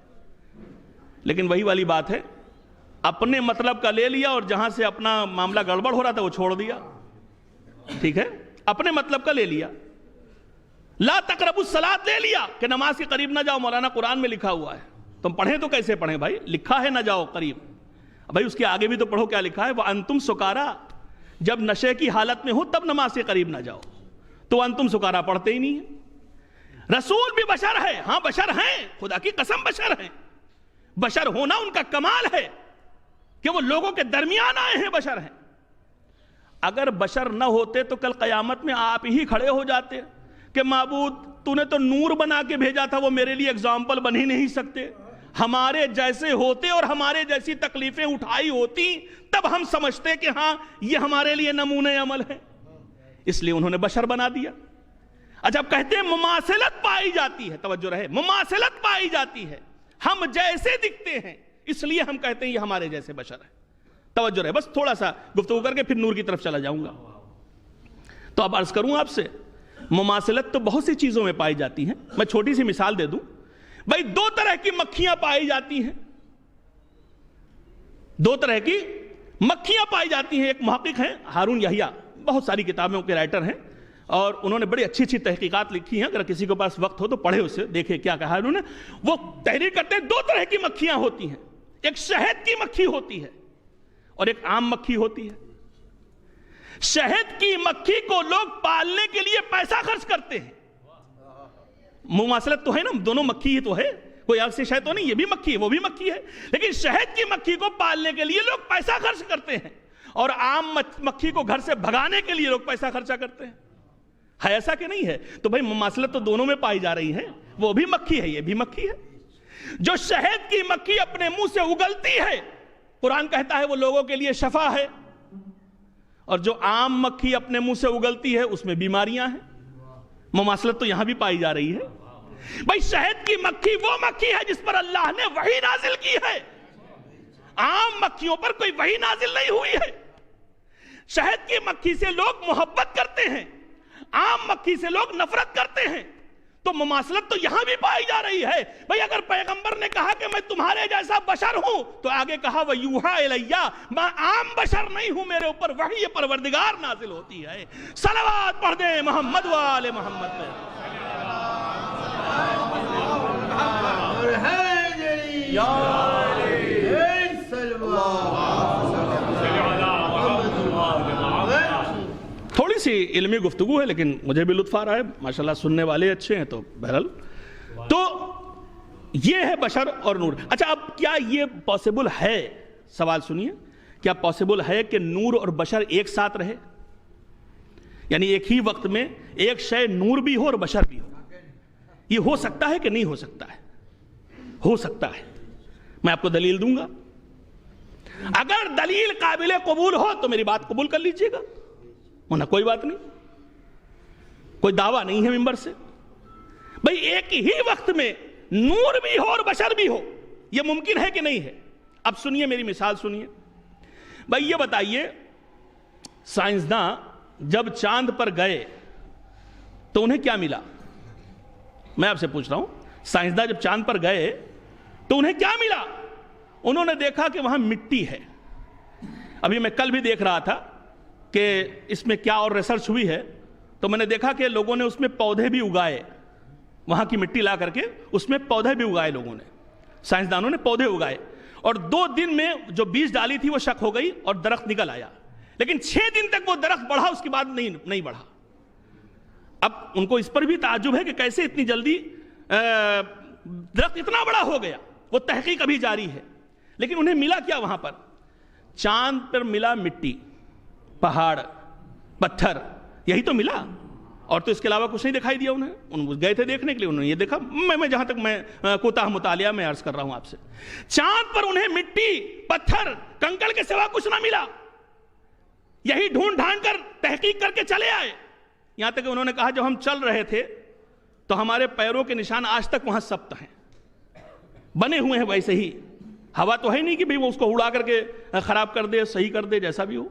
لیکن وہی والی بات ہے، اپنے مطلب کا لے لیا اور جہاں سے اپنا معاملہ گڑبڑ ہو رہا تھا وہ چھوڑ دیا. ٹھیک ہے، اپنے مطلب کا لے لیا. لا تقربوا الصلاۃ لے لیا کہ نماز کے قریب نہ جاؤ، مولانا قرآن میں لکھا ہوا ہے. تم پڑھیں تو کیسے پڑھیں بھائی؟ لکھا ہے نہ جاؤ قریب. بھائی اس کے آگے بھی تو پڑھو کیا لکھا ہے. وَأَنْتُمْ سُكَارَىٰ، جب نشے کی حالت میں ہو تب نماز کے قریب نہ جاؤ. تو انتم سکارا پڑھتے ہی نہیں ہیں. رسول بھی بشر ہے، ہاں بشر ہیں، خدا کی قسم بشر ہیں. بشر ہونا ان کا کمال ہے کہ وہ لوگوں کے درمیان آئے ہیں، بشر ہیں۔ اگر بشر نہ ہوتے تو کل قیامت میں آپ ہی کھڑے ہو جاتے کہ معبود تو نے تو نور بنا کے بھیجا تھا، وہ میرے لیے اگزامپل بن ہی نہیں سکتے، ہمارے جیسے ہوتے اور ہمارے جیسی تکلیفیں اٹھائی ہوتی تب ہم سمجھتے کہ ہاں یہ ہمارے لیے نمونہ عمل ہے، اس لیے انہوں نے بشر بنا دیا۔ اچھا اب کہتے ہیں مماثلت پائی جاتی ہے، توجہ رہے، مماثلت پائی جاتی ہے، ہم جیسے دکھتے ہیں اس لیے ہم کہتے ہیں یہ ہمارے جیسے بشر ہے۔ توجہ رہے، بس تھوڑا سا گفتگو کر کے پھر نور کی طرف چلا جاؤں گا۔ تو اب عرض کروں آپ سے، مماثلت تو بہت سی چیزوں میں پائی جاتی ہیں، میں چھوٹی سی مثال دے دوں۔ بھائی دو طرح کی مکھیاں پائی جاتی ہیں، دو طرح کی مکھیاں پائی جاتی ہیں۔ ایک محقق ہیں ہارون یحییٰ، بہت ساری کتابوں کے رائٹر ہیں اور انہوں نے بڑی اچھی اچھی تحقیقات لکھی ہیں، اگر کسی کے پاس وقت ہو تو پڑھے اسے، دیکھے کیا کہا انہوں نے۔ وہ تحریر کرتے ہیں دو طرح کی مکھیاں ہوتی ہیں، ایک شہد کی مکھی ہوتی ہے اور ایک عام مکھی ہوتی ہے۔ شہد کی مکھی کو لوگ پالنے کے لیے پیسہ خرچ کرتے ہیں، مماثلت تو ہے نا، دونوں مکھی ہی تو ہے، کوئی الگ سے شہد تو نہیں، یہ بھی مکھی ہے وہ بھی مکھی ہے، لیکن شہد کی مکھی کو پالنے کے لیے لوگ پیسہ خرچ کرتے ہیں اور عام مکھی کو گھر سے بھگانے کے لیے لوگ پیسہ خرچہ کرتے ہیں۔ ہے ایسا کہ نہیں ہے؟ تو بھائی مماثلت تو دونوں میں پائی جا رہی ہے، وہ بھی مکھی ہے یہ بھی مکھی ہے۔ جو شہد کی مکھی اپنے منہ سے اگلتی ہے، قرآن کہتا ہے وہ لوگوں کے لیے شفا ہے، اور جو عام مکھی اپنے منہ سے اگلتی ہے اس میں بیماریاں ہیں۔ مماثلت تو یہاں بھی پائی جا رہی ہے۔ بھائی شہد کی مکھی وہ مکھی ہے جس پر اللہ نے وحی نازل کی ہے، عام مکھیوں پر کوئی وحی نازل نہیں ہوئی ہے۔ شہد کی مکھی سے لوگ محبت کرتے ہیں، عام مکھی سے لوگ نفرت کرتے ہیں، تو مماثلت تو یہاں بھی پائی جا رہی ہے۔ بھئی اگر پیغمبر نے کہا کہ میں تمہارے جیسا بشر ہوں تو آگے کہا وَيُوحَىٰ إِلَيَّ، میں عام بشر نہیں ہوں، میرے اوپر وحی پروردگار نازل ہوتی ہے۔ صلوات پڑھ دیں محمد وآل محمد پہ۔ تھوڑی سی علمی گفتگو ہے لیکن مجھے بھی لطف آ رہا ہے، ماشاءاللہ سننے والے اچھے ہیں، تو بہرحال تو یہ ہے بشر اور نور۔ اچھا اب کیا یہ پاسبل ہے، سوال سنیے، کیا پاسبل ہے کہ نور اور بشر ایک ساتھ رہے؟ یعنی ایک ہی وقت میں ایک شے نور بھی ہو اور بشر بھی ہو، یہ ہو سکتا ہے کہ نہیں ہو سکتا ہے؟ ہو سکتا ہے، میں آپ کو دلیل دوں گا۔ اگر دلیل قابل قبول ہو تو میری بات قبول کر لیجئے گا، ورنہ کوئی بات نہیں، کوئی دعویٰ نہیں ہے ممبر سے۔ بھئی ایک ہی وقت میں نور بھی ہو اور بشر بھی ہو، یہ ممکن ہے کہ نہیں ہے؟ اب سنیے میری مثال سنیے۔ بھئی یہ بتائیے، سائنسداں جب چاند پر گئے تو انہیں کیا ملا؟ میں آپ سے پوچھ رہا ہوں، سائنسداں جب چاند پر گئے تو انہیں کیا ملا؟ انہوں نے دیکھا کہ وہاں مٹی ہے۔ ابھی میں کل بھی دیکھ رہا تھا کہ اس میں کیا اور ریسرچ ہوئی ہے، تو میں نے دیکھا کہ لوگوں نے اس میں پودے بھی اگائے، وہاں کی مٹی لا کر کے اس میں پودے بھی اگائے، لوگوں نے، سائنسدانوں نے پودے اگائے، اور 2 دن میں جو بیج ڈالی تھی وہ شک ہو گئی اور درخت نکل آیا، لیکن 6 دن تک وہ درخت بڑھا، اس کے بعد نہیں بڑھا۔ اب ان کو اس پر بھی تعجب ہے کہ کیسے اتنی جلدی درخت اتنا بڑا ہو گیا، وہ تحقیق ابھی جاری ہے، لیکن انہیں ملا کیا وہاں پر؟ چاند پر ملا مٹی، پہاڑ، پتھر، یہی تو ملا، اور تو اس کے علاوہ کچھ نہیں دکھائی دیا انہیں۔ انہوں گئے تھے دیکھنے کے لیے، انہوں نے یہ دیکھا، میں جہاں تک میں کوتاہ مطالعہ میں عرض کر رہا ہوں آپ سے، چاند پر انہیں مٹی، پتھر، کنکڑ کے سوا کچھ نہ ملا، یہی ڈھونڈ ڈھانڈ کر تحقیق کر کے چلے آئے، یہاں تک کہ انہوں نے کہا جب ہم چل رہے تھے تو ہمارے پیروں کے نشان آج تک وہاں ثبت ہیں، بنے ہوئے ہیں ویسے ہی، ہوا تو ہے نہیں کہ وہ اس کو اڑا کر کے خراب کر دے، صحیح کر دے، جیسا بھی ہو،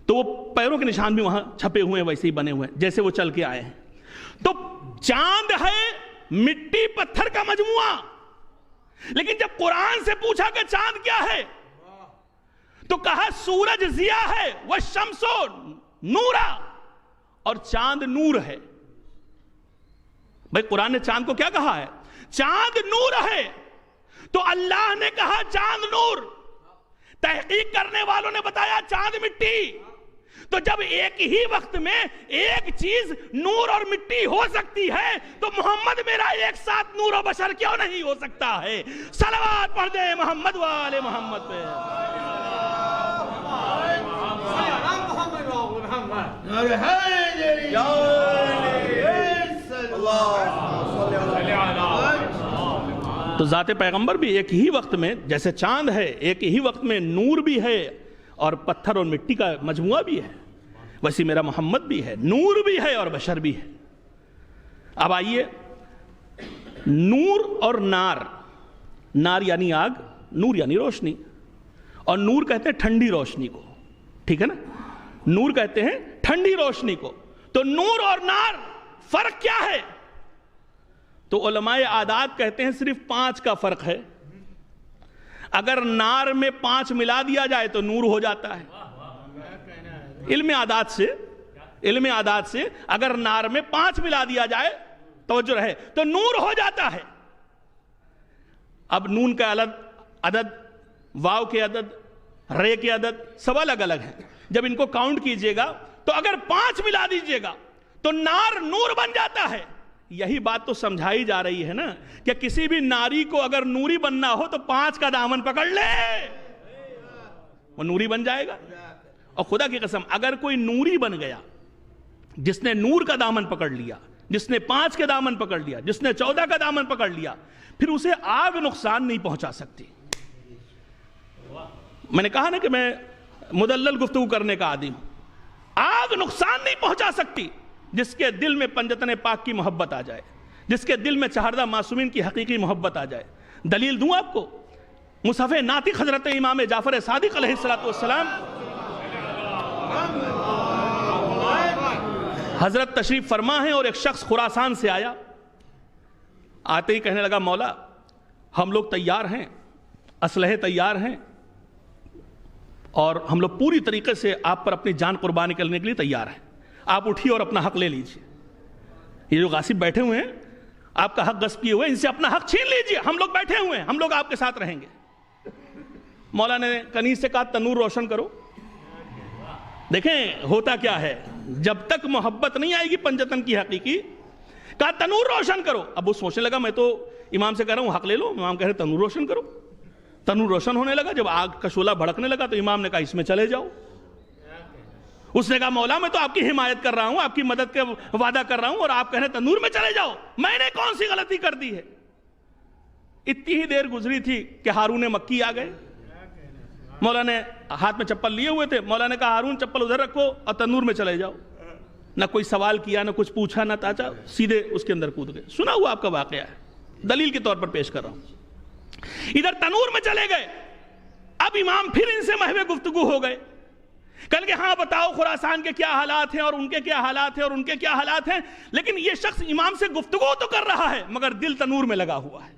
تو وہ پیروں کے نشان بھی وہاں چھپے ہوئے ہیں، ویسے ہی بنے ہوئے ہیں جیسے وہ چل کے آئے ہیں۔ تو چاند ہے مٹی پتھر کا مجموعہ، لیکن جب قرآن سے پوچھا کہ چاند کیا ہے تو کہا سورج ضیاء ہے، والشمس نورا، اور چاند نور ہے۔ بھائی قرآن نے چاند کو کیا کہا ہے؟ چاند نور ہے، تو اللہ نے کہا چاند نور، تحقیق کرنے والوں نے بتایا چاند مٹی، تو جب ایک ہی وقت میں ایک چیز نور اور مٹی ہو سکتی ہے تو محمد میرا ایک ساتھ نور و بشر کیوں نہیں ہو سکتا ہے؟ صلوات پڑھ دے محمد وآل محمد پہ۔ تو ذات پیغمبر بھی ایک ہی وقت میں، جیسے چاند ہے ایک ہی وقت میں نور بھی ہے اور پتھر اور مٹی کا مجموعہ بھی ہے، ویسے میرا محمد بھی ہے، نور بھی ہے اور بشر بھی ہے۔ اب آئیے، نور اور نار، نار یعنی آگ، نور یعنی روشنی، اور نور کہتے ہیں ٹھنڈی روشنی کو، ٹھیک ہے نا؟ نور کہتے ہیں ٹھنڈی روشنی کو۔ تو نور اور نار فرق کیا ہے؟ تو علماء عادات کہتے ہیں صرف 5 کا فرق ہے۔ اگر نار میں 5 ملا دیا جائے تو نور ہو جاتا ہے۔ علم عادات سے اگر نار میں 5 ملا دیا جائے، توجہ رہے، تو نور ہو جاتا ہے۔ اب نون کا عدد، واو کے عدد، رے کے عدد سب الگ الگ ہیں۔ جب ان کو کاؤنٹ کیجئے گا تو اگر 5 ملا دیجئے گا تو نار نور بن جاتا ہے۔ یہی بات تو سمجھائی جا رہی ہے نا کہ کسی بھی ناری کو اگر نوری بننا ہو تو 5 کا دامن پکڑ لے، وہ نوری بن جائے گا۔ اور خدا کی قسم اگر کوئی نوری بن گیا، جس نے نور کا دامن پکڑ لیا، جس نے 5 کے دامن پکڑ لیا، جس نے 14 کا دامن پکڑ لیا، پھر اسے آگ نقصان نہیں پہنچا سکتی۔ میں نے کہا نا کہ میں مدلل گفتگو کرنے کا عادی ہوں۔ آگ نقصان نہیں پہنچا سکتی جس کے دل میں پنجتن پاک کی محبت آ جائے، جس کے دل میں چہاردہ معصومین کی حقیقی محبت آ جائے۔ دلیل دوں آپ کو؟ مصحف ناطق حضرت امام جعفر صادق علیہ السلام، حضرت تشریف فرما ہے اور ایک شخص خراسان سے آیا، آتے ہی کہنے لگا مولا ہم لوگ تیار ہیں، اسلحے تیار ہیں، اور ہم لوگ پوری طریقے سے آپ پر اپنی جان قربانی کرنے کے لیے تیار ہیں، آپ اٹھیے اور اپنا حق لے لیجئے۔ یہ جو غاصب بیٹھے ہوئے ہیں، آپ کا حق غصب کیے ہوئے، ان سے اپنا حق چھین لیجئے، ہم لوگ بیٹھے ہوئے ہیں، ہم لوگ آپ کے ساتھ رہیں گے۔ مولا نے کنیز سے کہا تنور روشن کرو۔ دیکھیں ہوتا کیا ہے، جب تک محبت نہیں آئے گی پنجتن کی حقیقی، کہا تنور روشن کرو۔ اب وہ سوچنے لگا میں تو امام سے کہہ رہا ہوں حق لے لو، امام کہہ رہے تنور روشن کرو۔ تنور روشن ہونے لگا، جب آگ کا شعلہ بھڑکنے لگا تو امام نے کہا اس میں چلے جاؤ۔ اس نے کہا مولا میں تو آپ کی حمایت کر رہا ہوں، آپ کی مدد کا وعدہ کر رہا ہوں، اور آپ کہہ رہے تنور میں چلے جاؤ، میں نے کون سی غلطی کر دی ہے؟ اتنی ہی دیر گزری تھی کہ ہارون مکی آ گئے۔ مولا نے ہاتھ میں چپل لیے ہوئے تھے، مولا نے کہا ہارون چپل ادھر رکھو اور تنور میں چلے جاؤ۔ نہ کوئی سوال کیا، نہ کچھ پوچھا، نہ تاچا، سیدھے اس کے اندر کود گئے۔ سنا ہوا آپ کا واقعہ ہے، دلیل کے طور پر پیش کر رہا ہوں۔ ادھر تنور میں چلے گئے۔ اب امام پھر ان سے محو گفتگو ہو گئے، کل کہ ہاں بتاؤ خراسان کے کیا حالات ہیں اور ان کے کیا حالات ہیں اور ان کے کیا حالات ہیں، لیکن یہ شخص امام سے گفتگو تو کر رہا ہے مگر دل تنور میں لگا ہوا ہے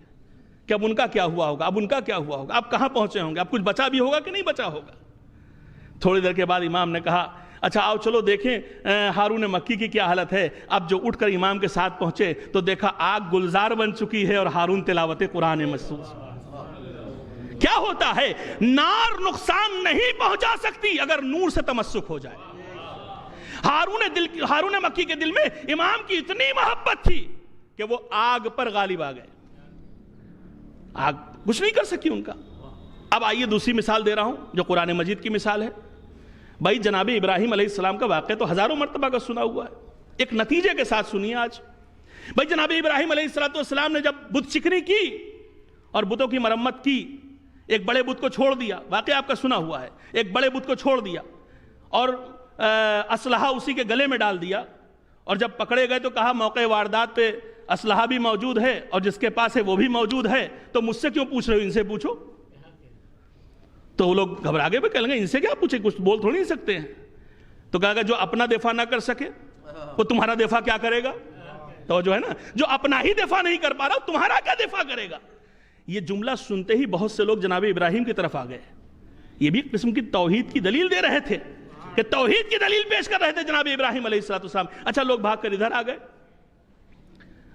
کہ اب ان کا کیا ہوا ہوگا، اب ان کا کیا ہوا ہوگا، اب کہاں پہنچے ہوں گے، اب کچھ بچا بھی ہوگا کہ نہیں بچا ہوگا۔ تھوڑی دیر کے بعد امام نے کہا اچھا آؤ چلو دیکھیں ہارون مکی کی کیا حالت ہے۔ اب جو اٹھ کر امام کے ساتھ پہنچے تو دیکھا آگ گلزار بن چکی ہے اور ہارون تلاوت قرآن محسوس۔ کیا ہوتا ہے، نار نقصان نہیں پہنچا سکتی اگر نور سے تمسک ہو جائے۔ ہارون مکی کے دل میں امام کی اتنی محبت تھی کہ وہ آگ پر غالب آ گئے، آگ کچھ نہیں کر سکی ان کا۔ اب آئیے دوسری مثال دے رہا ہوں جو قرآن مجید کی مثال ہے۔ بھائی جناب ابراہیم علیہ السلام کا واقعہ تو ہزاروں مرتبہ کا سنا ہوا ہے، ایک نتیجے کے ساتھ سنیے آج۔ بھائی جناب ابراہیم علیہ السلام نے جب بت شکنی کی اور بتوں کی مرمت کی، ایک بڑے بت کو چھوڑ دیا، واقعہ آپ کا سنا ہوا ہے، ایک بڑے بت کو چھوڑ دیا اور اسلحہ اسی کے گلے میں ڈال دیا، اور جب پکڑے گئے تو کہا موقع واردات پہ اسلحہ بھی موجود ہے اور جس کے پاس ہے وہ بھی موجود ہے، تو مجھ سے کیوں پوچھ رہے ہو، ان سے پوچھو۔ تو وہ لوگ گھبرا گئے، کہنے لگے ان سے کیا پوچھے، کچھ بول تھوڑی نہیں سکتے ہیں۔ تو کہا کہ جو اپنا دفاع نہ کر سکے وہ تمہارا دفاع کیا کرے گا؟ تو جو ہے نا، جو اپنا ہی دفاع نہیں کر پا رہا تمہارا کیا دفاع کرے گا؟ یہ جملہ سنتے ہی بہت سے لوگ جناب ابراہیم کی طرف آ گئے۔ یہ بھی ایک قسم کی توحید کی دلیل دے رہے تھے کہ توحید کی دلیل پیش کر رہے تھے جناب ابراہیم علیہ السلام۔ اچھا لوگ بھاگ کر ادھر آ گئے،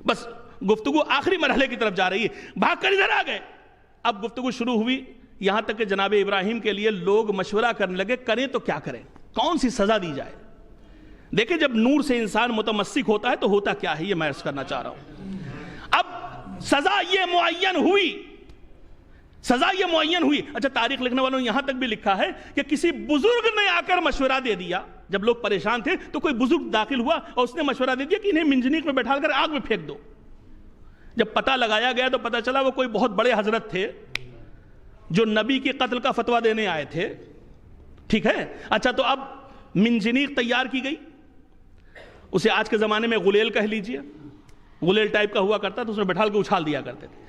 بس گفتگو آخری مرحلے کی طرف جا رہی ہے، بھاگ کر ادھر آ گئے۔ اب گفتگو شروع ہوئی، یہاں تک کہ جناب ابراہیم کے لیے لوگ مشورہ کرنے لگے کریں تو کیا کریں۔ کون سی سزا دی جائے؟ دیکھیں جب نور سے انسان متمسک ہوتا ہے تو ہوتا کیا ہے، یہ میں عرض کرنا چاہ رہا ہوں۔ اب سزا یہ معین ہوئی، اچھا تاریخ لکھنے والوں نے یہاں تک بھی لکھا ہے کہ کسی بزرگ نے آ کر مشورہ دے دیا، جب لوگ پریشان تھے تو کوئی بزرگ داخل ہوا اور اس نے مشورہ دے دیا کہ انہیں منجنیق میں بیٹھا کر آگ میں پھینک دو۔ جب پتہ لگایا گیا تو پتہ چلا وہ کوئی بہت بڑے حضرت تھے جو نبی کے قتل کا فتویٰ دینے آئے تھے، ٹھیک ہے۔ اچھا تو اب منجنیق تیار کی گئی، اسے آج کے زمانے میں غلیل کہہ لیجئے، غلیل ٹائپ کا ہوا کرتا تو اس میں بٹھال کے اچھال دیا کرتے تھے۔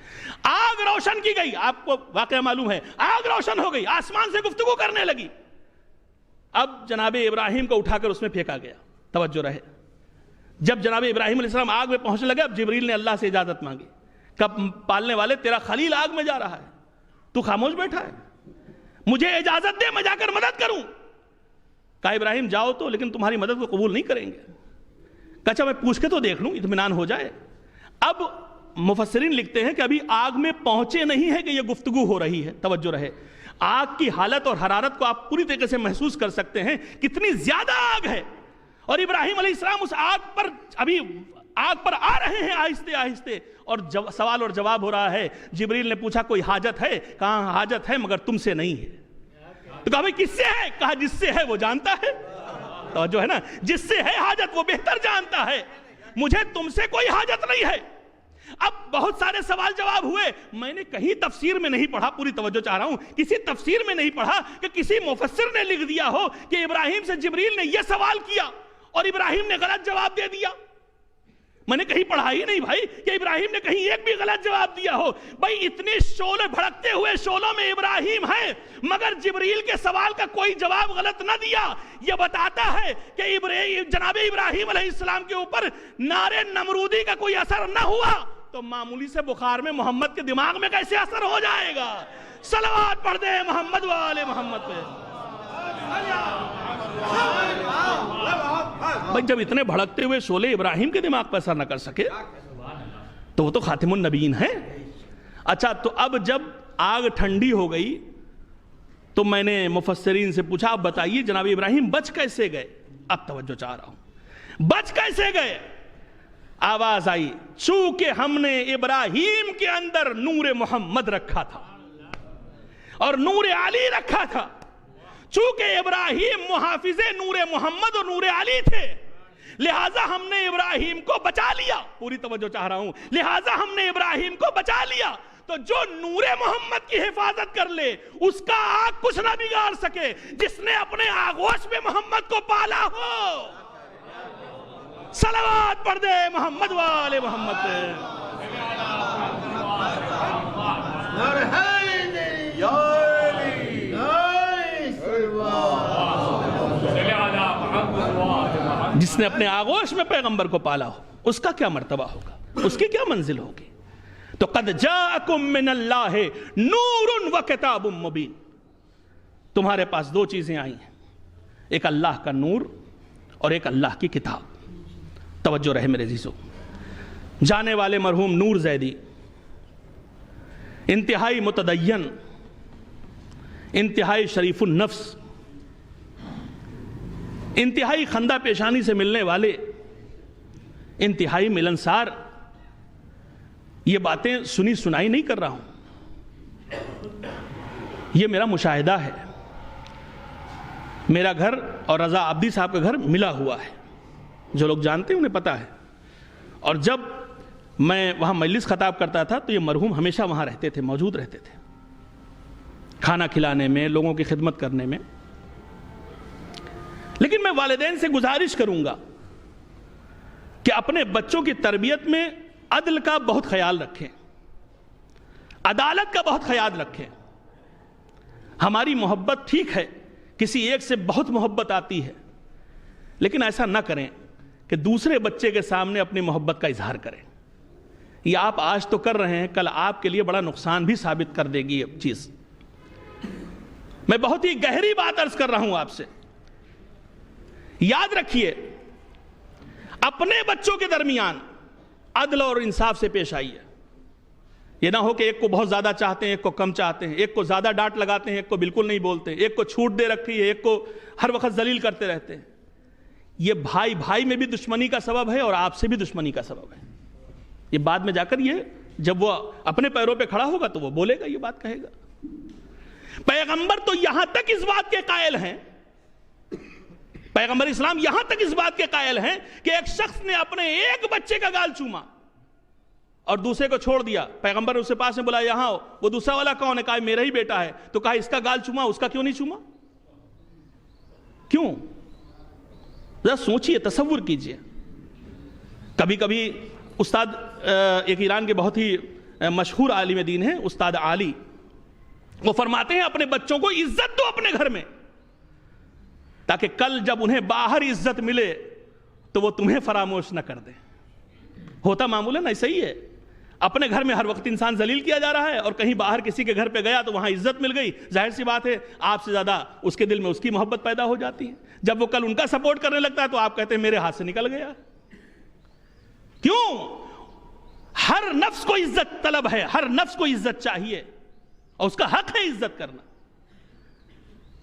آگ روشن کی گئی، آپ کو واقعہ معلوم ہے، آگ روشن ہو گئی، آسمان سے گفتگو کرنے لگی۔ اب جناب ابراہیم کو اٹھا کر اس میں پھینکا گیا، توجہ رہے۔ جب جناب ابراہیم علیہ السلام آگ میں پہنچنے لگے، اب جبریل نے اللہ سے اجازت مانگی، کب پالنے والے تیرا خلیل آگ میں جا رہا ہے، تو خاموش بیٹھا ہے، مجھے اجازت دے میں جا کر مدد کروں۔ کہا ابراہیم جاؤ تو، لیکن تمہاری مدد کو قبول نہیں کریں گے۔ کہا اچھا میں پوچھ کے تو دیکھ لوں، اطمینان ہو جائے۔ اب مفسرین لکھتے ہیں کہ ابھی آگ میں پہنچے نہیں ہے کہ یہ گفتگو ہو رہی ہے، توجہ رہے۔ آگ کی حالت اور حرارت کو آپ پوری طریقے سے محسوس کر سکتے ہیں، کتنی زیادہ آگ ہے، اور ابراہیم علیہ السلام اس آگ پر آ رہے ہیں آہستہ آہستہ، اور سوال اور جواب ہو رہا ہے۔ جبریل نے پوچھا کوئی حاجت ہے؟ کہا حاجت ہے مگر تم سے نہیں ہے۔ تو کہا بھئی کس سے ہے؟ کہا جس سے ہے وہ جانتا ہے، توجہ ہے نا، جس سے ہے حاجت وہ بہتر جانتا ہے، مجھے تم سے کوئی حاجت نہیں ہے۔ اب بہت سارے سوال جواب ہوئے، میں نے کہیں تفسیر میں نہیں پڑھا، پوری توجہ چاہ رہا ہوں، کسی تفسیر میں نہیں پڑھا کہ کسی مفسر نے لکھ دیا ہو کہ ابراہیم سے جبریل نے یہ سوال کیا اور ابراہیم نے غلط جواب دے دیا۔ میں نے کہیں پڑھا ہی نہیں بھائی کہ ابراہیم نے کہیں ایک بھی غلط جواب دیا ہو۔ بھائی اتنے شعلے بھڑکتے ہوئے شعلوں میں ابراہیم ہے، مگر جبریل کے سوال کا کوئی جواب غلط نہ دیا۔ یہ بتاتا ہے کہ جناب ابراہیم علیہ السلام کے اوپر نارے نمرودی کا کوئی اثر نہ ہوا تو معمولی سے بخار میں محمد کے دماغ میں کیسے اثر ہو جائے گا؟ صلوات پڑھ دیں محمد والے محمد پہ۔ بھائی جب اتنے بھڑکتے ہوئے شعلے ابراہیم کے دماغ پر اثر نہ کر سکے تو وہ تو خاتم النبیین ہے۔ اچھا تو اب جب آگ ٹھنڈی ہو گئی تو میں نے مفسرین سے پوچھا اب بتائیے جناب ابراہیم بچ کیسے گئے؟ اب توجہ چاہ رہا ہوں، بچ کیسے گئے؟ آواز آئی چونکہ ہم نے ابراہیم کے اندر نور محمد رکھا تھا اور نور علی رکھا تھا۔ چونکہ ابراہیم محافظ نور محمد اور نور علی تھے، لہٰذا ہم نے ابراہیم کو بچا لیا۔ پوری توجہ چاہ رہا ہوں، لہٰذا ہم نے ابراہیم کو بچا لیا۔ تو جو نور محمد کی حفاظت کر لے اس کا آگ کچھ نہ بگاڑ سکے، جس نے اپنے آغوش میں محمد کو پالا ہو۔ صلوات پڑھ دے محمد والے محمد پہ۔ جس نے اپنے آغوش میں پیغمبر کو پالا ہو اس کا کیا مرتبہ ہوگا، اس کی کیا منزل ہوگی؟ تو قد جاءکم من اللہ نور و کتاب مبین، تمہارے پاس دو چیزیں آئی ہیں، ایک اللہ کا نور اور ایک اللہ کی کتاب۔ توجہ رہے میرے عزیزو، جانے والے مرحوم نور زیدی انتہائی متدین، انتہائی شریف النفس، انتہائی خندہ پیشانی سے ملنے والے، انتہائی ملنسار، یہ باتیں سنی سنائی نہیں کر رہا ہوں، یہ میرا مشاہدہ ہے۔ میرا گھر اور رضا عابدی صاحب کا گھر ملا ہوا ہے، جو لوگ جانتے ہیں انہیں پتا ہے، اور جب میں وہاں مجلس خطاب کرتا تھا تو یہ مرحوم ہمیشہ وہاں رہتے تھے، موجود رہتے تھے، کھانا کھلانے میں، لوگوں کی خدمت کرنے میں۔ لیکن میں والدین سے گزارش کروں گا کہ اپنے بچوں کی تربیت میں عدل کا بہت خیال رکھیں، عدالت کا بہت خیال رکھیں۔ ہماری محبت ٹھیک ہے، کسی ایک سے بہت محبت آتی ہے، لیکن ایسا نہ کریں کہ دوسرے بچے کے سامنے اپنی محبت کا اظہار کریں۔ یہ آپ آج تو کر رہے ہیں، کل آپ کے لیے بڑا نقصان بھی ثابت کر دے گی یہ چیز۔ میں بہت ہی گہری بات عرض کر رہا ہوں آپ سے، یاد رکھیے اپنے بچوں کے درمیان عدل اور انصاف سے پیش آئیے۔ یہ نہ ہو کہ ایک کو بہت زیادہ چاہتے ہیں، ایک کو کم چاہتے ہیں، ایک کو زیادہ ڈانٹ لگاتے ہیں، ایک کو بالکل نہیں بولتے، ایک کو چھوٹ دے رکھی ہے، ایک کو ہر وقت ذلیل کرتے رہتے ہیں۔ یہ بھائی بھائی میں بھی دشمنی کا سبب ہے اور آپ سے بھی دشمنی کا سبب ہے۔ یہ بعد میں جا کر یہ جب وہ اپنے پیروں پہ کھڑا ہوگا تو وہ بولے گا، یہ بات کہے گا۔ پیغمبر تو یہاں تک اس بات کے قائل ہیں، پیغمبر اسلام یہاں تک اس بات کے قائل ہیں کہ ایک شخص نے اپنے ایک بچے کا گال چوما اور دوسرے کو چھوڑ دیا۔ پیغمبر نے اسے پاس میں بلایا، یہاں وہ دوسرا والا کون ہے؟ کہا میرا ہی بیٹا ہے۔ تو کہا اس کا گال چوما، اس کا کیوں نہیں چوما؟ کیوں؟ ذرا سوچئے، تصور کیجئے۔ کبھی کبھی استاد ایک ایران کے بہت ہی مشہور عالم دین ہیں استاد عالی، وہ فرماتے ہیں اپنے بچوں کو عزت دو اپنے گھر میں، تاکہ کل جب انہیں باہر عزت ملے تو وہ تمہیں فراموش نہ کر دیں۔ ہوتا معمولاً ایسا ہی ہے، اپنے گھر میں ہر وقت انسان ذلیل کیا جا رہا ہے اور کہیں باہر کسی کے گھر پہ گیا تو وہاں عزت مل گئی، ظاہر سی بات ہے آپ سے زیادہ اس کے دل میں اس کی محبت پیدا ہو جاتی ہے۔ جب وہ کل ان کا سپورٹ کرنے لگتا ہے تو آپ کہتے ہیں میرے ہاتھ سے نکل گیا۔ کیوں؟ ہر نفس کو عزت طلب ہے، ہر نفس کو عزت چاہیے اور اس کا حق ہے عزت کرنا۔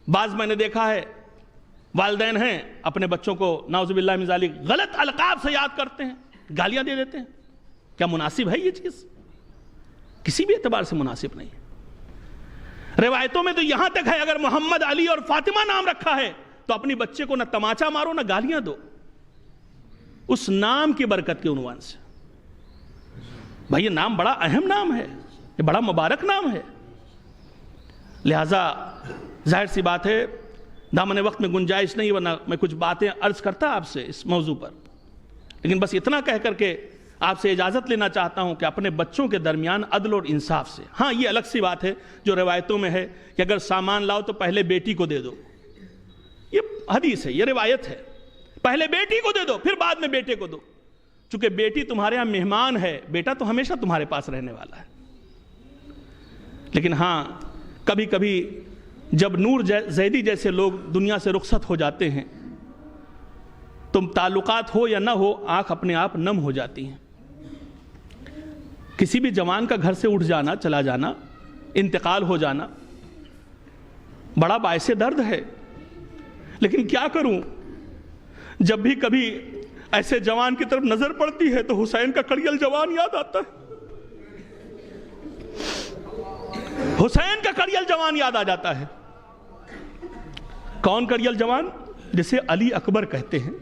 بعض میں نے دیکھا ہے والدین ہیں اپنے بچوں کو نعوذ باللہ من ذالک غلط القاب سے یاد کرتے ہیں، گالیاں دے دیتے ہیں۔ کیا مناسب ہے یہ چیز؟ کسی بھی اعتبار سے مناسب نہیں ہے۔ روایتوں میں تو یہاں تک ہے اگر محمد علی اور فاطمہ نام رکھا ہے تو اپنی بچے کو نہ تماچا مارو نہ گالیاں دو، اس نام کی برکت کے عنوان سے۔ بھائی یہ نام بڑا اہم نام ہے، یہ بڑا مبارک نام ہے، لہٰذا ظاہر سی بات ہے دامن وقت میں گنجائش نہیں، ورنہ میں کچھ باتیں عرض کرتا آپ سے اس موضوع پر، لیکن بس اتنا کہہ کر کے آپ سے اجازت لینا چاہتا ہوں کہ اپنے بچوں کے درمیان عدل اور انصاف سے۔ ہاں یہ الگ سی بات ہے جو روایتوں میں ہے کہ اگر سامان لاؤ تو پہلے بیٹی کو دے دو، یہ حدیث ہے، یہ روایت ہے، پہلے بیٹی کو دے دو پھر بعد میں بیٹے کو دو، چونکہ بیٹی تمہارے ہاں مہمان ہے، بیٹا تو ہمیشہ تمہارے پاس رہنے والا ہے۔ لیکن ہاں کبھی کبھی جب نور زیدی جیسے لوگ دنیا سے رخصت ہو جاتے ہیں تم تعلقات ہو یا نہ ہو آنکھ اپنے آپ نم ہو جاتی ہیں۔ کسی بھی جوان کا گھر سے اٹھ جانا، چلا جانا، انتقال ہو جانا بڑا باعث درد ہے، لیکن کیا کروں، جب بھی کبھی ایسے جوان کی طرف نظر پڑتی ہے تو حسین کا کڑیل جوان یاد آتا ہے، حسین کا کڑیل جوان یاد آ جاتا ہے۔ کون کڑیل جوان؟ جسے علی اکبر کہتے ہیں۔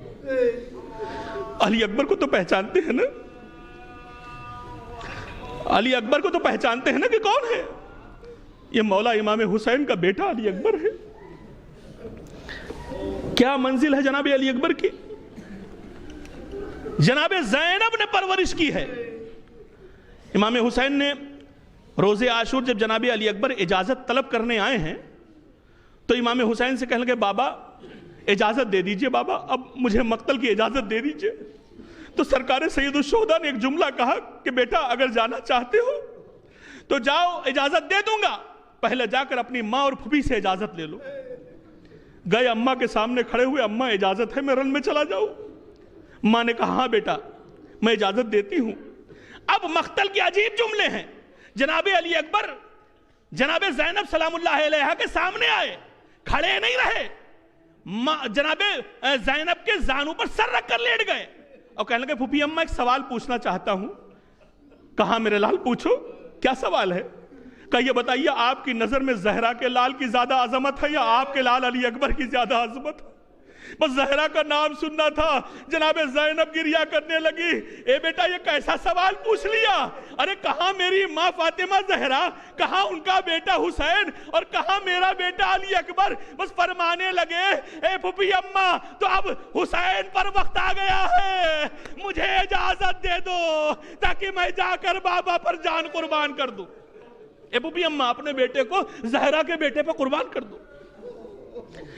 علی اکبر کو تو پہچانتے ہیں نا، علی اکبر کو تو پہچانتے ہیں نا کہ کون ہے؟ یہ مولا امام حسین کا بیٹا علی اکبر ہے۔ کیا منزل ہے جناب علی اکبر کی؟ جناب زینب نے پرورش کی ہے۔ امام حسین نے روز عاشور جب جناب علی اکبر اجازت طلب کرنے آئے ہیں تو امام حسین سے کہنے لگے بابا اجازت دے دیجئے، بابا اب مجھے مقتل کی اجازت دے دیجئے۔ تو سرکار سید الشہداء نے ایک جملہ کہا کہ بیٹا اگر جانا چاہتے ہو تو جاؤ، اجازت دے دوں گا، پہلے جا کر اپنی ماں اور پھوپھی سے اجازت لے لو۔ گئے اماں کے سامنے کھڑے ہوئے، اماں اجازت ہے میں رن میں چلا جاؤں؟ ماں نے کہا ہاں بیٹا میں اجازت دیتی ہوں۔ اب مقتل کے عجیب جملے ہیں، جناب علی اکبر جناب زینب سلام اللہ علیہا کے سامنے آئے، کھڑے نہیں رہے، جناب زینب کے زانوں پر سر رکھ کر لیٹ گئے اور کہنے لگے پھوپھی اماں ایک سوال پوچھنا چاہتا ہوں۔ کہا میرے لال پوچھو، کیا سوال ہے؟ کہ یہ بتائیے آپ کی نظر میں زہرا کے لال کی زیادہ عظمت ہے یا آپ کے لال علی اکبر کی زیادہ عظمت ہے؟ بس زہرا کا نام سننا تھا، جناب زینب گریا کرنے لگی، اے بیٹا یہ کیسا سوال پوچھ لیا؟ ارے کہاں میری ماں فاطمہ زہرا، کہاں ان کا بیٹا حسین اور کہاں میرا بیٹا علی اکبر؟ بس فرمانے لگے اے پھوپھی اماں تو اب حسین پر وقت آ گیا ہے، مجھے اجازت دے دو تاکہ میں جا کر بابا پر جان قربان کر دوں۔ اے پھوپھی اماں اپنے بیٹے کو زہرا کے بیٹے پر قربان کر دو۔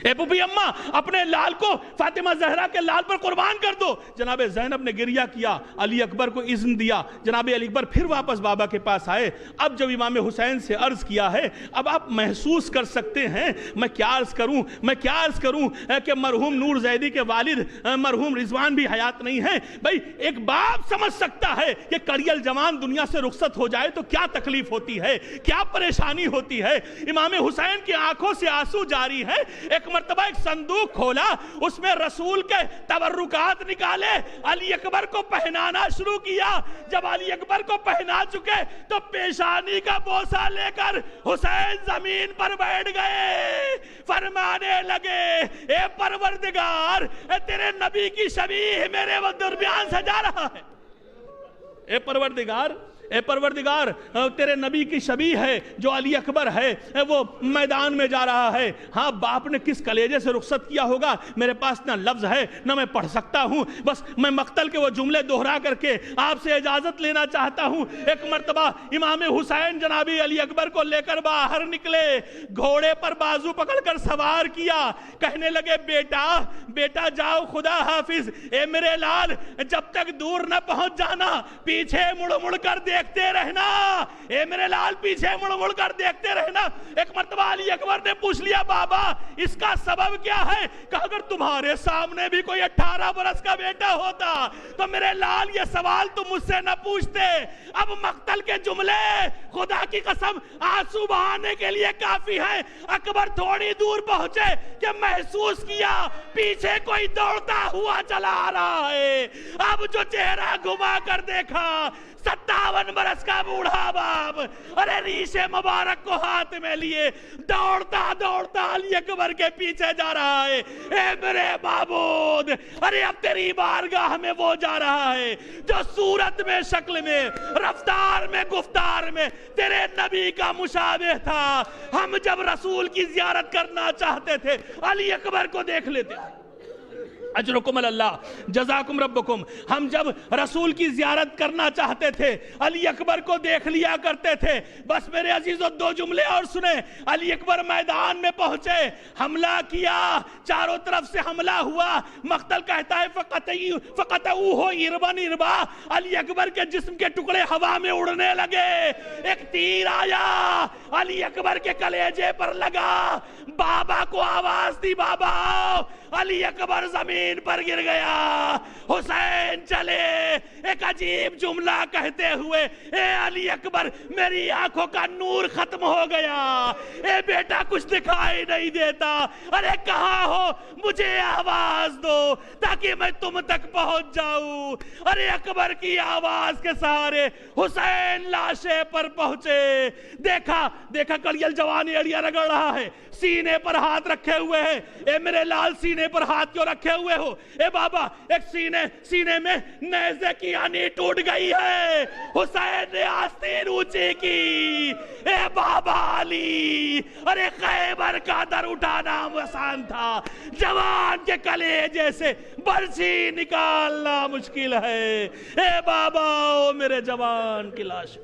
اے پھوپھی اماں اپنے لال کو فاطمہ زہرا کے لال پر قربان کر دو. جناب زینب نے گریہ کیا, علی اکبر کو اذن دیا. جناب علی اکبر پھر واپس بابا کے پاس آئے. اب جب امام حسین سے عرض کیا ہے, اب آپ محسوس کر سکتے ہیں میں کیا عرض کروں کہ مرحوم نور زیدی کے والد مرحوم رضوان بھی حیات نہیں ہیں. بھائی ایک باپ سمجھ سکتا ہے کہ کڑیل جوان دنیا سے رخصت ہو جائے تو کیا تکلیف ہوتی ہے, کیا پریشانی ہوتی ہے. امام حسین کی آنکھوں سے آنسو جاری ہے. ایک مرتبہ ایک صندوق کھولا, اس میں رسول کے تبرکات نکالے, علی اکبر کو پہنانا شروع کیا. جب علی اکبر کو پہنا چکے تو پیشانی کا بوسہ لے کر حسین زمین پر بیٹھ گئے, فرمانے لگے اے پروردگار تیرے نبی کی شبیہ میرے درمیان سے جا رہا ہے. اے پروردگار تیرے نبی کی شبیہ ہے جو علی اکبر ہے وہ میدان میں جا رہا ہے. ہاں باپ نے کس کلیجے سے رخصت کیا ہوگا, میرے پاس نہ لفظ ہے نہ میں پڑھ سکتا ہوں. بس میں مقتل کے وہ جملے دہرا کر کے آپ سے اجازت لینا چاہتا ہوں. ایک مرتبہ امام حسین جنابی علی اکبر کو لے کر باہر نکلے, گھوڑے پر بازو پکڑ کر سوار کیا. کہنے لگے بیٹا جاؤ خدا حافظ. اے میرے لال جب تک دور نہ پہنچ جانا, پیچھے مڑ کر دیکھتے رہنا. اے میرے لال پیچھے مڑ کر دیکھتے رہنا. ایک مرتبہ علی اکبر نے پوچھ لیا بابا اس کا سبب کیا ہے؟ کہا اگر تمہارے سامنے بھی کوئی 18 برس کا بیٹا ہوتا تو میرے لال یہ سوال تم مجھ سے نہ پوچھتے. اب مقتل کے جملے خدا کی قسم آنسو بہانے کے لیے کافی ہیں. اکبر تھوڑی دور پہنچے کہ محسوس کیا پیچھے کوئی دوڑتا ہوا چلا آ رہا ہے. اب جو چہرہ گھما کر دیکھا 57 برس کا بوڑھا باپ, ارے ریش مبارک کو ہاتھ میں لیے دوڑتا علی اکبر کے پیچھے جا رہا ہے. اے میرے معبود, ارے اب تیری بارگاہ میں وہ جا رہا ہے جو صورت میں, شکل میں, رفتار میں, گفتار میں تیرے نبی کا مشابہ تھا. ہم جب رسول کی زیارت کرنا چاہتے تھے علی اکبر کو دیکھ لیتے. اجرکم اللہ جزاکم ربکم. ہم جب رسول کی زیارت کرنا چاہتے تھے علی اکبر کو دیکھ لیا کرتے تھے. بس میرے عزیزو دو جملے اور سنیں. علی اکبر میدان میں پہنچے, حملہ کیا, چاروں طرف سے حملہ ہوا. مقتل کہتا ہے فقطعوہ اربا. علی اکبر کے جسم کے ٹکڑے ہوا میں اڑنے لگے. ایک تیر آیا علی اکبر کے کلیجے پر لگا. بابا کو آواز دی بابا آؤ. علی اکبر زمین پر گر گیا. حسین چلے ایک عجیب جملہ کہتے ہوئے, اے علی اکبر میری آنکھوں کا نور ختم ہو گیا. اے بیٹا کچھ دکھائی نہیں دیتا, ارے کہاں ہو مجھے آواز دو تاکہ میں تم تک پہنچ جاؤں. ارے اکبر کی آواز کے سہارے حسین لاشے پر پہنچے. دیکھا کڑیل جوانی اڑیا رگڑ رہا ہے, سینے پر ہاتھ رکھے ہوئے ہیں. اے میرے لال سینے پر ہاتھ کیوں رکھے ہوئے ہو؟ اے بابا ایک سینے میں نیزے کی آنی ٹوٹ گئی ہے. حسین نے آستین اونچی کی. اے بابا علی, ارے خیبر کا در اٹھانا آسان تھا, جوان کے کلیجے سے برچھی نکالنا مشکل ہے. اے بابا میرے جوان کی لاش